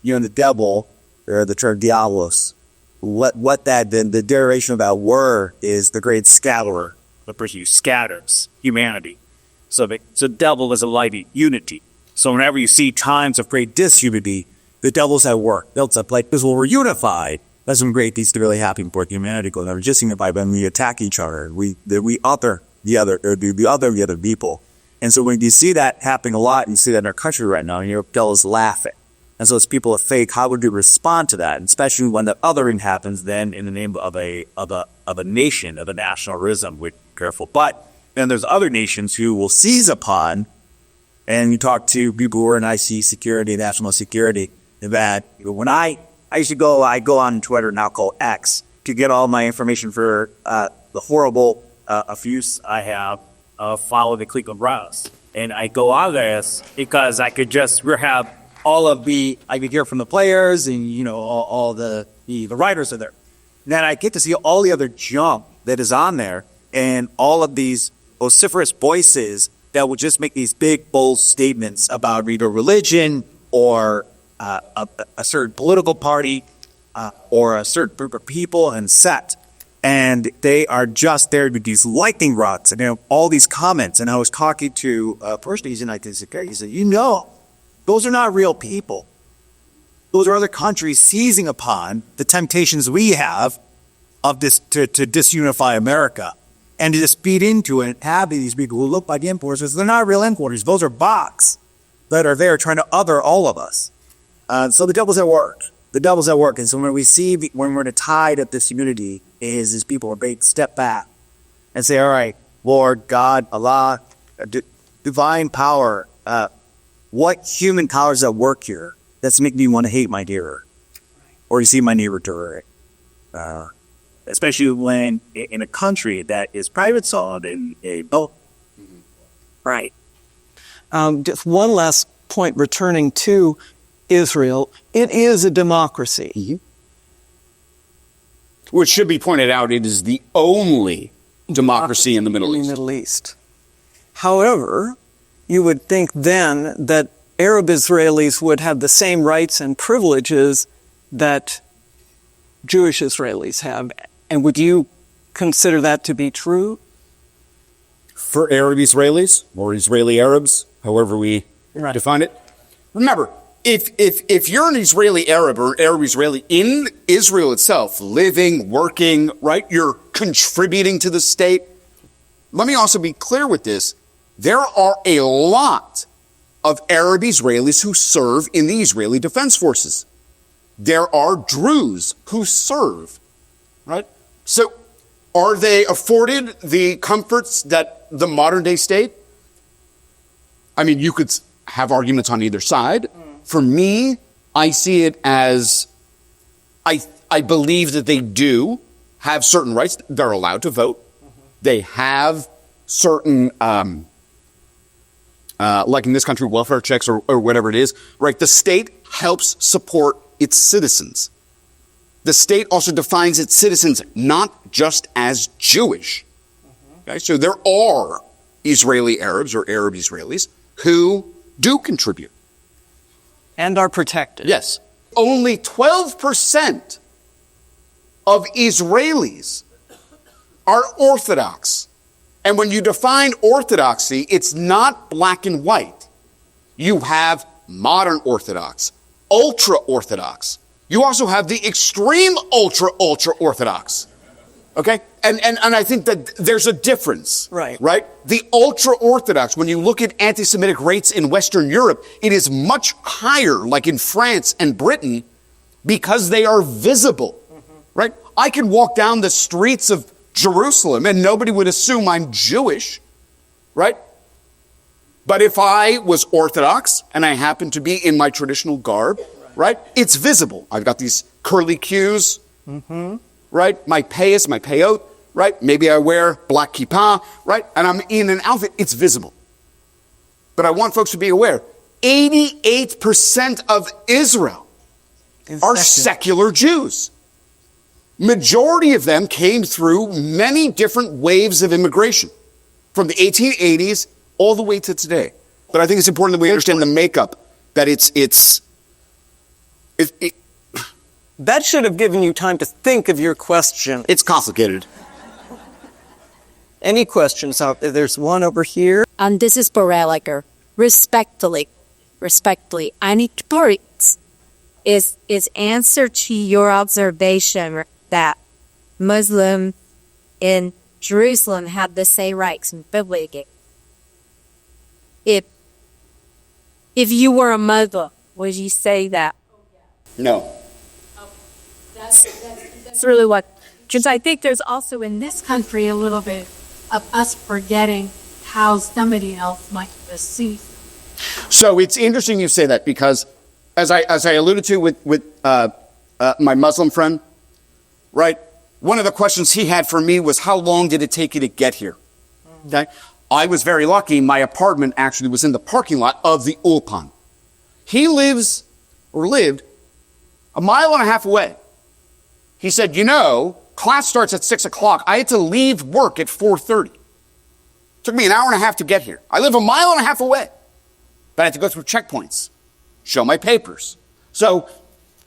Speaker 3: the devil or the term diabolos, what that the derivation of that word is the great scatterer, the person who scatters humanity. So the devil is a light of unity. So whenever you see times of great disunity, the devil's at work. It's like because we're unified. That's when great things to really happen for humanity. Because we're just unified when we attack each other. We other the other people. And so when you see that happening a lot, you see that in our country right now, and your devil's laughing. And so it's people of faith. How would you respond to that? And especially when the othering happens, then in the name of a nation, of a nationalism, we're careful. But then there's other nations who will seize upon, and you talk to people who are in IC security, national security, that when I go on Twitter, now called X, to get all my information for the horrible abuse I have follow the Cleveland Browns. And I go on this because I could just have I could hear from the players and, all the writers are there. Then I get to see all the other junk that is on there and all of these vociferous voices that will just make these big, bold statements about either religion or a certain political party. or a certain group of people and sect, and they are just there with these lightning rods and all these comments. And I was talking to a person he's in he said, those are not real people. Those are other countries seizing upon the temptations we have of this to disunify America and to just feed into it and have these people who look like importers. They're not real importers. Those are bots that are there trying to other all of us. So the devil's at work. The devil's at work. And so when we're in a tide of this unity, is people are being step back and say, all right, Lord, God, Allah, divine power, what human power is at work here that's making you want to hate my neighbor or you see my neighbor terror? Especially when in a country that is private sold and both.
Speaker 1: Right. Just one last point returning to Israel. It is a democracy.
Speaker 4: Mm-hmm. Which should be pointed out, it is the only democracy in the Middle East.
Speaker 1: However, you would think then that Arab Israelis would have the same rights and privileges that Jewish Israelis have. And would you consider that to be true?
Speaker 4: For Arab Israelis, or Israeli Arabs, however we define it. Remember, if you're an Israeli Arab or Arab Israeli in Israel itself, living, working, right, you're contributing to the state. Let me also be clear with this. There are a lot of Arab Israelis who serve in the Israeli Defense Forces. There are Druze who serve, right? So are they afforded the comforts that the modern day state? I mean, you could have arguments on either side. For me, I see it as, I believe that they do have certain rights. They're allowed to vote. They have certain, like in this country, welfare checks or whatever it is, right? The state helps support its citizens. The state also defines its citizens not just as Jewish. Okay? So there are Israeli Arabs or Arab Israelis who do contribute.
Speaker 1: And are protected.
Speaker 4: Yes. Only 12% of Israelis are Orthodox. And when you define Orthodoxy, it's not black and white. You have modern Orthodox, ultra-Orthodox. You also have the extreme ultra-Orthodox. Okay? And I think that there's a difference.
Speaker 1: Right.
Speaker 4: Right? The ultra-Orthodox, when you look at anti-Semitic rates in Western Europe, it is much higher, like in France and Britain, because they are visible. Right? I can walk down the streets of Jerusalem and nobody would assume I'm Jewish. Right? But if I was Orthodox and I happen to be in my traditional garb, right? It's visible. I've got these curly cues, right? My payas, my payot, right? Maybe I wear black kippah, right? And I'm in an outfit. It's visible. But I want folks to be aware, 88% of Israel are secular Jews. Majority of them came through many different waves of immigration from the 1880s all the way to today. But I think it's important that we understand the makeup, that
Speaker 1: that should have given you time to think of your question.
Speaker 4: it's complicated.
Speaker 1: Any questions out there? There's one over here.
Speaker 5: And this is Boreliger. Respectfully, I need to put is answer to your observation that Muslims in Jerusalem have the same rights in biblically. If you were a Muslim, would you say that?
Speaker 4: No.
Speaker 5: That's really what, because I think there's also in this country a little bit of us forgetting how somebody else might perceive.
Speaker 4: So it's interesting you say that because as I alluded to with my Muslim friend, right? One of the questions he had for me was, how long did it take you to get here? Okay. I was very lucky. My apartment actually was in the parking lot of the Ulpan. He lived a mile and a half away. He said, class starts at 6 o'clock. I had to leave work at 4:30. Took me an hour and a half to get here. I live a mile and a half away. But I had to go through checkpoints, show my papers. So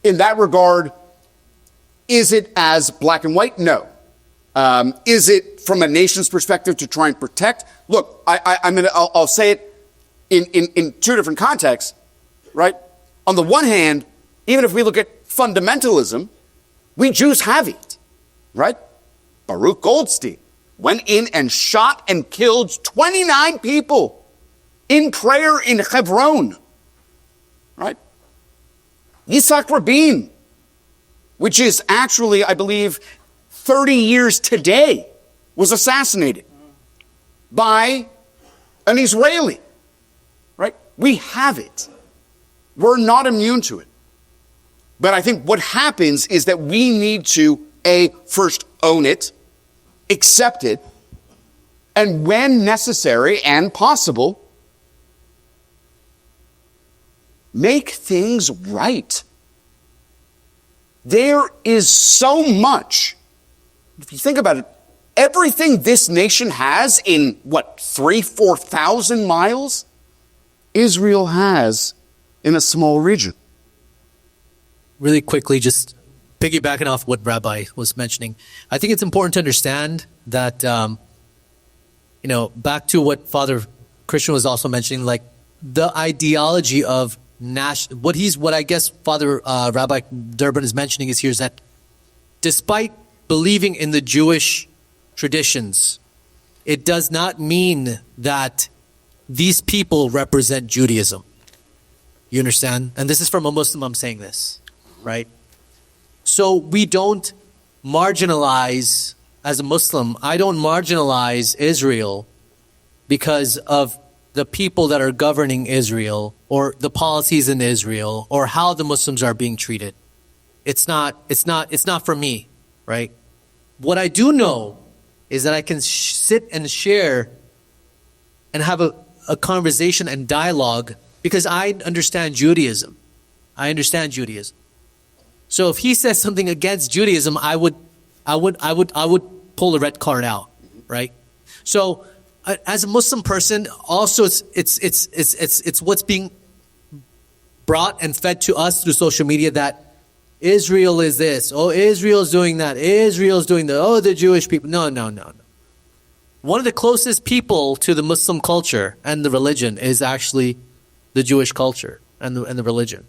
Speaker 4: in that regard, Is it as black and white? No. Is it from a nation's perspective to try and protect? Look, I'll say it in two different contexts, right? On the one hand, even if we look at fundamentalism, we Jews have it, right? Baruch Goldstein went in and shot and killed 29 people in prayer in Hebron, right? Yitzhak Rabin, which is actually, I believe, 30 years today, was assassinated by an Israeli, right? We have it. We're not immune to it. But I think what happens is that we need to, first own it, accept it, and when necessary and possible, make things right. There is so much. If you think about it, everything this nation has in, 4,000 miles, Israel has in a small region.
Speaker 2: Really quickly, just piggybacking off what Rabbi was mentioning, I think it's important to understand that, back to what Father Christian was also mentioning, like the ideology of what I guess Father Rabbi Durbin is mentioning is here is that despite believing in the Jewish traditions, it does not mean that these people represent Judaism. You understand? And this is from a Muslim, I'm saying this, right? So we don't marginalize, as a Muslim, I don't marginalize Israel because of the people that are governing Israel or the policies in Israel or how the Muslims are being treated. It's not for me, right? What I do know is that I can sit and share and have a conversation and dialogue because I understand Judaism. I understand Judaism. So if he says something against Judaism, I would pull the red card out, right? So as a Muslim person, also it's what's being brought and fed to us through social media that Israel is this, Israel's doing that, Israel's doing that, the Jewish people. No. One of the closest people to the Muslim culture and the religion is actually the Jewish culture and the religion,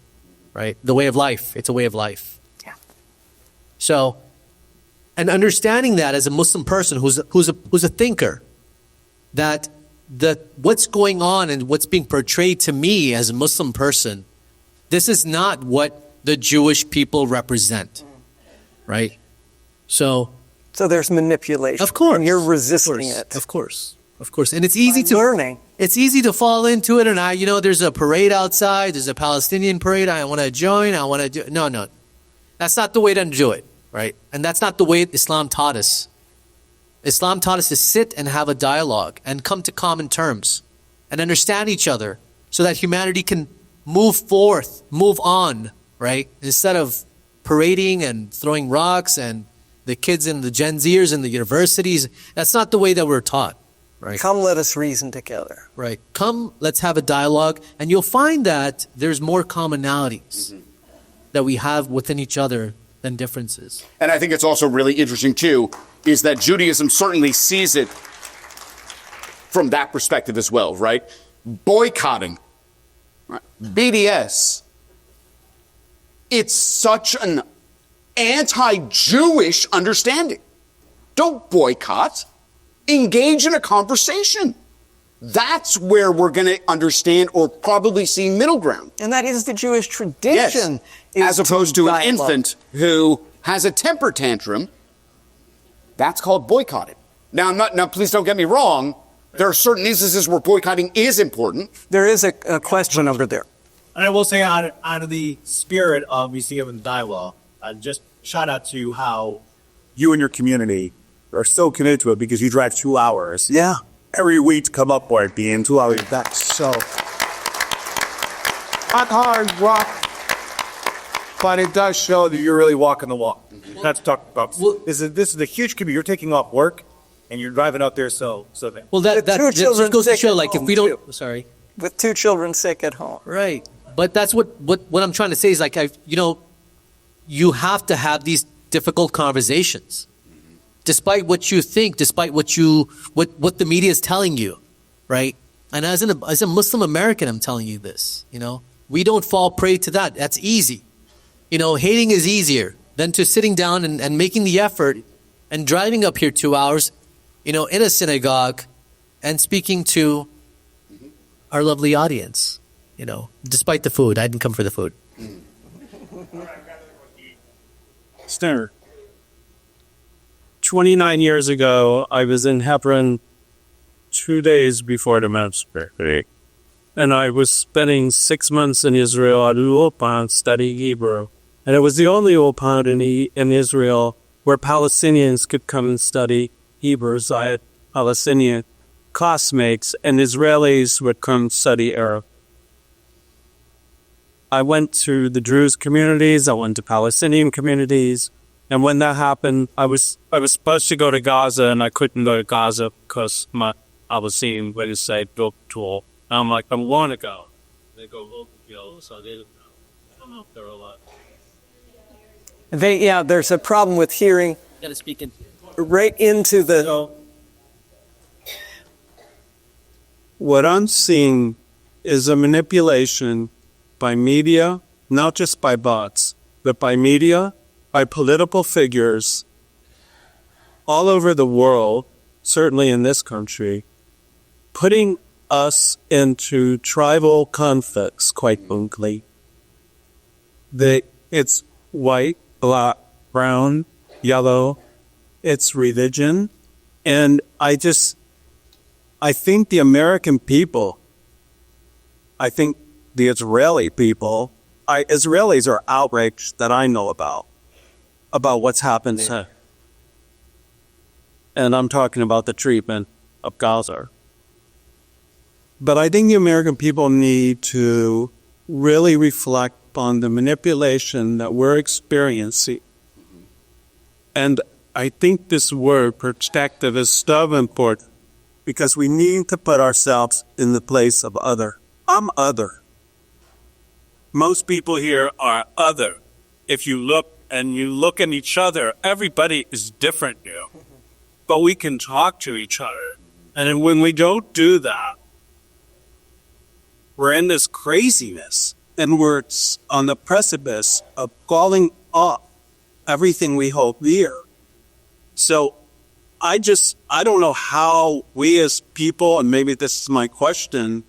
Speaker 2: right? The way of life. It's a way of life.
Speaker 1: Yeah.
Speaker 2: So, and understanding that as a Muslim person who's a thinker, that what's going on and what's being portrayed to me as a Muslim person, this is not what the Jewish people represent, right? So
Speaker 1: there's manipulation.
Speaker 2: Of course.
Speaker 1: And you're resisting it.
Speaker 2: Of course. And it's easy
Speaker 1: learning.
Speaker 2: It's easy to fall into it. And there's a parade outside. There's a Palestinian parade. I want to join. I want to do. No. That's not the way to do it, right? And that's not the way Islam taught us. Islam taught us to sit and have a dialogue and come to common terms and understand each other so that humanity can move on, right? Instead of parading and throwing rocks and the kids in the Gen Zers in the universities, that's not the way that we're taught, right?
Speaker 1: Come, let us reason together.
Speaker 2: Right. Come, let's have a dialogue, and you'll find that there's more commonalities that we have within each other than differences.
Speaker 4: And I think it's also really interesting, too, is that Judaism certainly sees it from that perspective as well, right? Boycotting, right? BDS. It's such an anti-Jewish understanding. Don't boycott. Engage in a conversation. That's where we're going to understand or probably see middle ground.
Speaker 1: And that is the Jewish tradition.
Speaker 4: Yes. As opposed to an infant who has a temper tantrum. That's called boycotting. Now, please don't get me wrong. There are certain instances where boycotting is important.
Speaker 1: There is a question over there.
Speaker 6: And I will say, out of the spirit of Museum and Dialogue, just shout out to how
Speaker 3: You and your community are so committed to it because you drive 2 hours.
Speaker 1: Yeah.
Speaker 3: Every week to come up for it, being 2 hours.
Speaker 7: That's so not hard rock, but it does show that you're really walking the walk. That's talked about. This is a huge community. You're taking off work and you're driving out there. So
Speaker 2: Well, that
Speaker 1: two children
Speaker 2: goes to
Speaker 1: sick
Speaker 2: show,
Speaker 1: at
Speaker 2: like, if
Speaker 1: home,
Speaker 2: we don't,
Speaker 1: too.
Speaker 2: sorry.
Speaker 1: With 2 children sick at home.
Speaker 2: Right. But that's what I'm trying to say is, like, you have to have these difficult conversations, despite what you think, despite what the media is telling you, right? And as a Muslim American, I'm telling you this, we don't fall prey to that. That's easy. Hating is easier than to sitting down and making the effort and driving up here 2 hours, in a synagogue and speaking to our lovely audience, despite the food. I didn't come for the food.
Speaker 8: Stir. 29 years ago, I was in Hebron 2 days before the massacre. And I was spending 6 months in Israel at Ulpan studying Hebrew. And it was the only Ulpan in Israel where Palestinians could come and study Hebrew. So I had Palestinian classmates, and Israelis would come study Arab. I went to the Druze communities, I went to Palestinian communities, and when that happened, I was supposed to go to Gaza, and I couldn't go to Gaza because I was seeing what you say, tool. And I'm like, I want to go. They go, so they don't know. I don't know if there are a lot.
Speaker 1: There's a problem with hearing
Speaker 2: Gotta speak in.
Speaker 1: right into the.
Speaker 8: So, what I'm seeing is a manipulation by media, not just by bots, but by media, by political figures all over the world, certainly in this country, putting us into tribal conflicts, quite frankly. It's white, black, brown, yellow, it's religion, and I think the American people, I think the Israeli people, Israelis are outraged that I know about what's happened. Yeah. And I'm talking about the treatment of Gaza. But I think the American people need to really reflect on the manipulation that we're experiencing. And I think this word, protective, is so important because we need to put ourselves in the place of other. I'm other. Most people here are other. If you look at each other, everybody is different here. But we can talk to each other. And when we don't do that, we're in this craziness. And we're on the precipice of calling up everything we hold dear. So I don't know how we as people, and maybe this is my question,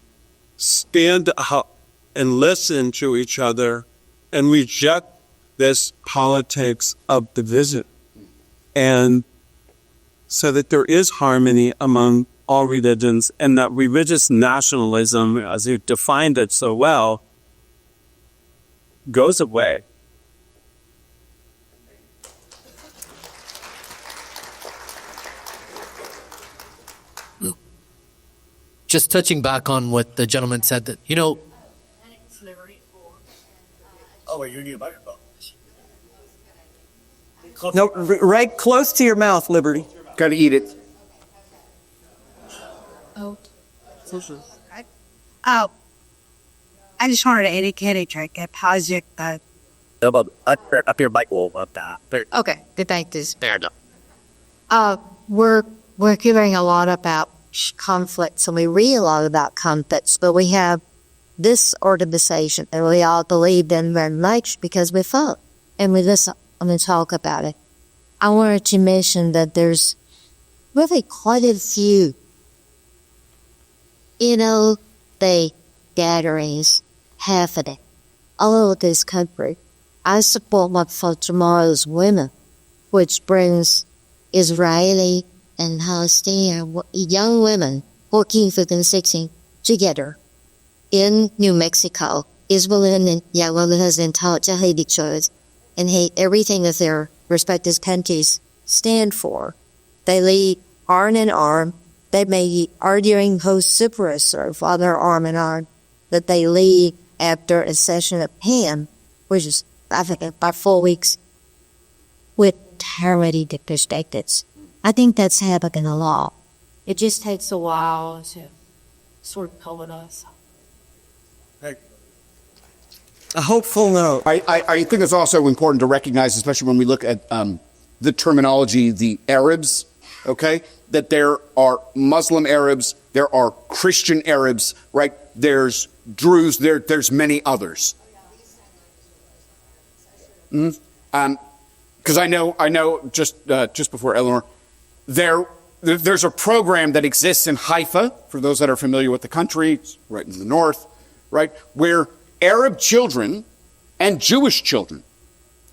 Speaker 8: stand up and listen to each other and reject this politics of division. And so that there is harmony among all religions, and that religious nationalism, as you defined it so well, goes away.
Speaker 2: Just touching back on what the gentleman said, that
Speaker 6: Oh, wait, you need a microphone.
Speaker 1: No, right close to your mouth, Liberty.
Speaker 4: Gotta eat it.
Speaker 9: Oh, I just wanted to indicate a project that.
Speaker 6: Up your mic wall up that.
Speaker 9: Okay, good. Thank you. We're hearing a lot about conflicts, and we read a lot about conflicts, but we have this organization, and we all believe in very much because we fought and we listen and we talk about it. I wanted to mention that there's really quite a few, the gatherings happening all over this country. I support what for tomorrow's women, which brings Israeli and Palestinian young women working for consisting together in New Mexico. Israel and young women has been taught to hate each other and hate everything that their respective countries stand for. They lead arm in arm. They may be arguing who separatists or other arm in arm, that they lead after a session of HaYam, which is, I think, about 4 weeks, with terribly perspectives. I think that's happening a lot. It just takes a while to sort of come with us.
Speaker 1: A hopeful note.
Speaker 4: I think it's also important to recognize, especially when we look at the terminology, the Arabs, okay, that there are Muslim Arabs, there are Christian Arabs, right? There's Druze, there's many others. Because I know just before Eleanor, there's a program that exists in Haifa, for those that are familiar with the country, it's right in the north, right, where Arab children and Jewish children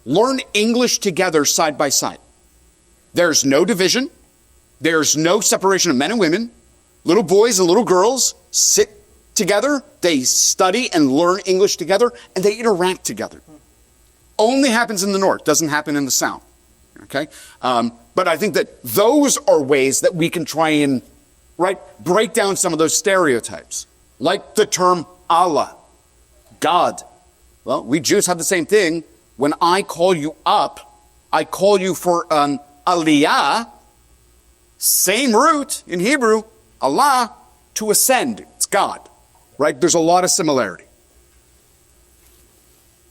Speaker 4: learn English together side by side. There's no division. There's no separation of men and women. Little boys and little girls sit together. They study and learn English together, and they interact together. Only happens in the north, doesn't happen in the south. Okay? But I think that those are ways that we can try and, right, break down some of those stereotypes. Like the term Allah, God. Well, we Jews have the same thing. When I call you up, I call you for an aliyah, same root in Hebrew, Allah, to ascend. It's God, right? There's a lot of similarity.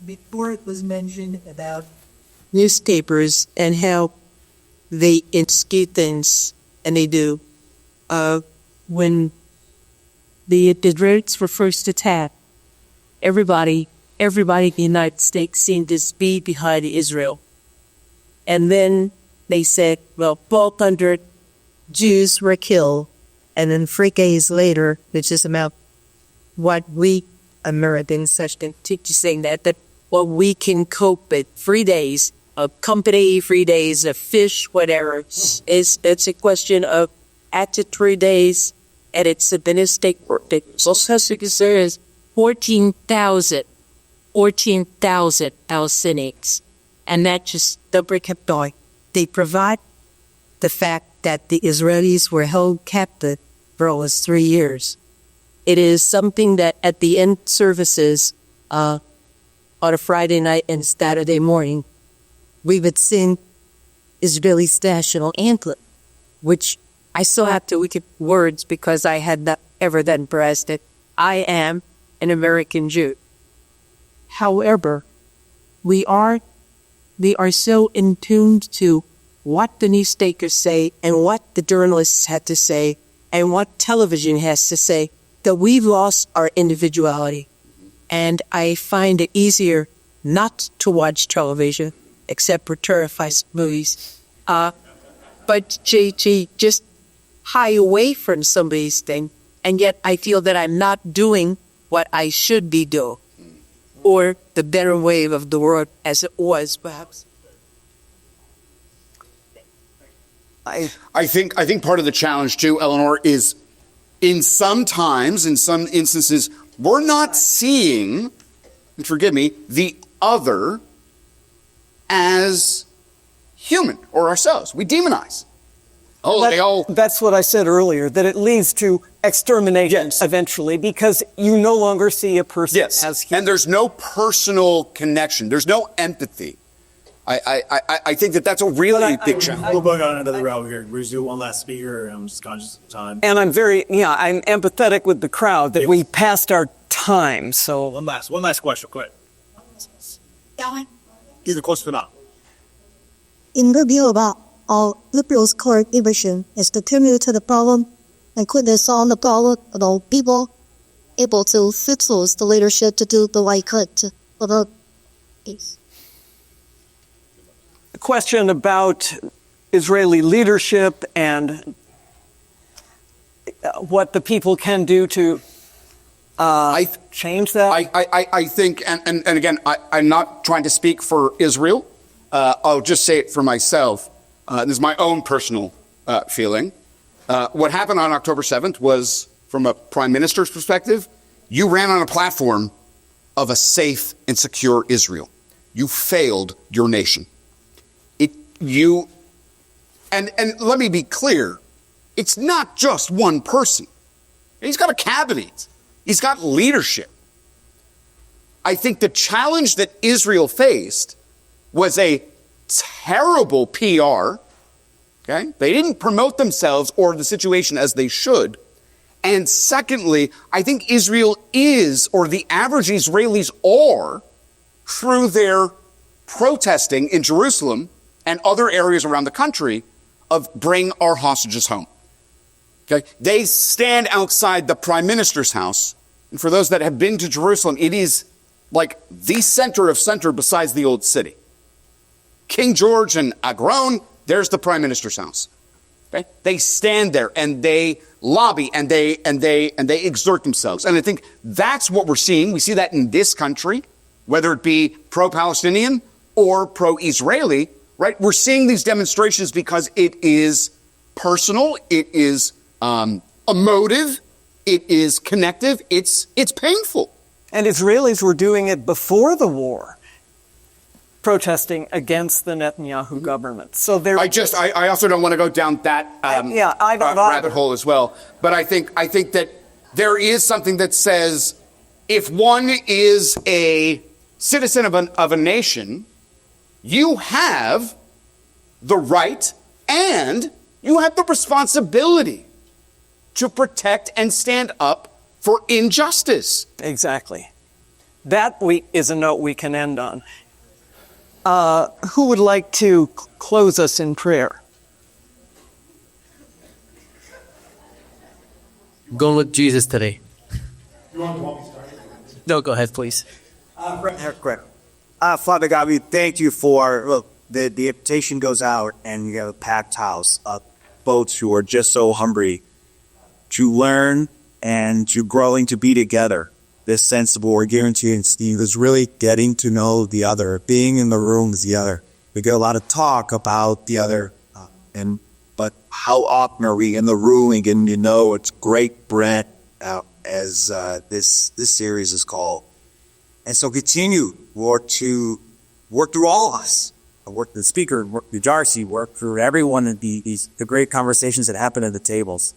Speaker 10: Before it was mentioned about newspapers and how they instigate things, and they do. When the Israelis were first attacked, everybody in the United States seemed to be behind Israel. And then they said, well, 1,200 Jews were killed. And then 3 days later, which is about what we Americans such saying that what we can cope with 3 days of company, 3 days of fish, whatever. It's a question of after 3 days, and it's a mistake. Also, there is 14,000 Palestinians, and that just the brick up going. They provide the fact that the Israelis were held captive for almost 3 years. It is something that at the end services on a Friday night and Saturday morning, we would sing Israeli's national anthem, which I still have to look at words because I had not ever then pressed it. I am an American Jew. However, we are so in tune to what the newstakers say and what the journalists had to say and what television has to say that we've lost our individuality. And I find it easier not to watch television, except for terrifying movies, but just hide away from some of these things. And yet I feel that I'm not doing what I should be doing, or the better way of the world as it was, perhaps.
Speaker 4: I think part of the challenge too, Eleanor, is in some instances, we're not seeing, and forgive me, the other as human or ourselves. We demonize.
Speaker 1: That's what I said earlier, that it leads to extermination eventually, because you no longer see a person as human.
Speaker 4: And there's no personal connection. There's no empathy. I think that's a really big challenge.
Speaker 6: We'll go on another route here. We're just do one last speaker. I'm just conscious of time.
Speaker 1: And I'm I'm empathetic with the crowd that we passed our time. So
Speaker 6: one last question, quick. Either close to not.
Speaker 11: In your view about all liberals' current invasion is determined to the problem, and could they solve the problem of people able to influence the leadership to do the right cut about peace?
Speaker 1: a question about Israeli leadership and what the people can do to change that?
Speaker 4: I think, and again, I'm not trying to speak for Israel. I'll just say it for myself. This is my own personal feeling. What happened on October 7th was, from a prime minister's perspective, you ran on a platform of a safe and secure Israel. You failed your nation. And let me be clear, it's not just one person. He's got a cabinet. He's got leadership. I think the challenge that Israel faced was a terrible PR. Okay? They didn't promote themselves or the situation as they should. And secondly, I think Israel is, or the average Israelis are, through their protesting in Jerusalem and other areas around the country of bring our hostages home. Okay? They stand outside the prime minister's house. And for those that have been to Jerusalem, it is like the center of center besides the old city. King George and Agron, there's the prime minister's house. Okay? They stand there and they lobby and they exert themselves. And I think that's what we're seeing. We see that in this country, whether it be pro-Palestinian or pro-Israeli, right? We're seeing these demonstrations because it is personal, it is emotive, it is connective, it's painful.
Speaker 1: And Israelis were doing it before the war, protesting against the Netanyahu government. So there.
Speaker 4: I also don't want to go down that rabbit hole as well. But I think that there is something that says if one is a citizen of a nation, you have the right and you have the responsibility to protect and stand up for injustice.
Speaker 1: Exactly. That is a note we can end on. Who would like to close us in prayer?
Speaker 2: Going with Jesus today. No, go ahead, please.
Speaker 7: Father God, we thank you for the invitation goes out, and you have a packed house of folks who are just so hungry to learn and to growing to be together. This sense of what we're guaranteeing, Steve, is really getting to know the other, being in the room with the other. We get a lot of talk about the other, but how often are we in the room and getting to know its great bread, as this series is called. And so continue, Lord, to work through all of us. Work the speaker, work through Darcy, work through everyone in the great conversations that happen at the tables.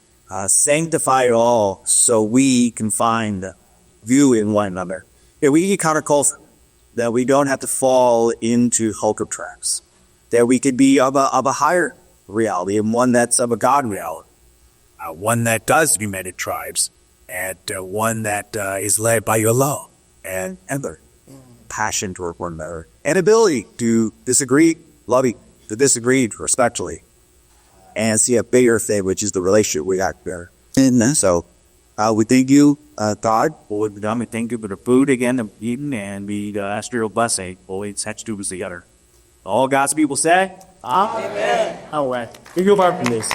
Speaker 7: Sanctify it all so we can find view in one another. That we can counterculture, that we don't have to fall into hookup traps, that we could be of a higher reality and one that's of a God reality, one that does unite tribes, and one that is led by your love and other passion toward one another, and ability to disagree, to disagree respectfully, and see a bigger thing, which is the relationship we got there. And so we thank you, God, for what we've done. We thank you for the food again, the eating, and we ask your blessing. Always hatch to us together. All God's people say, Amen. All right. We go back from this.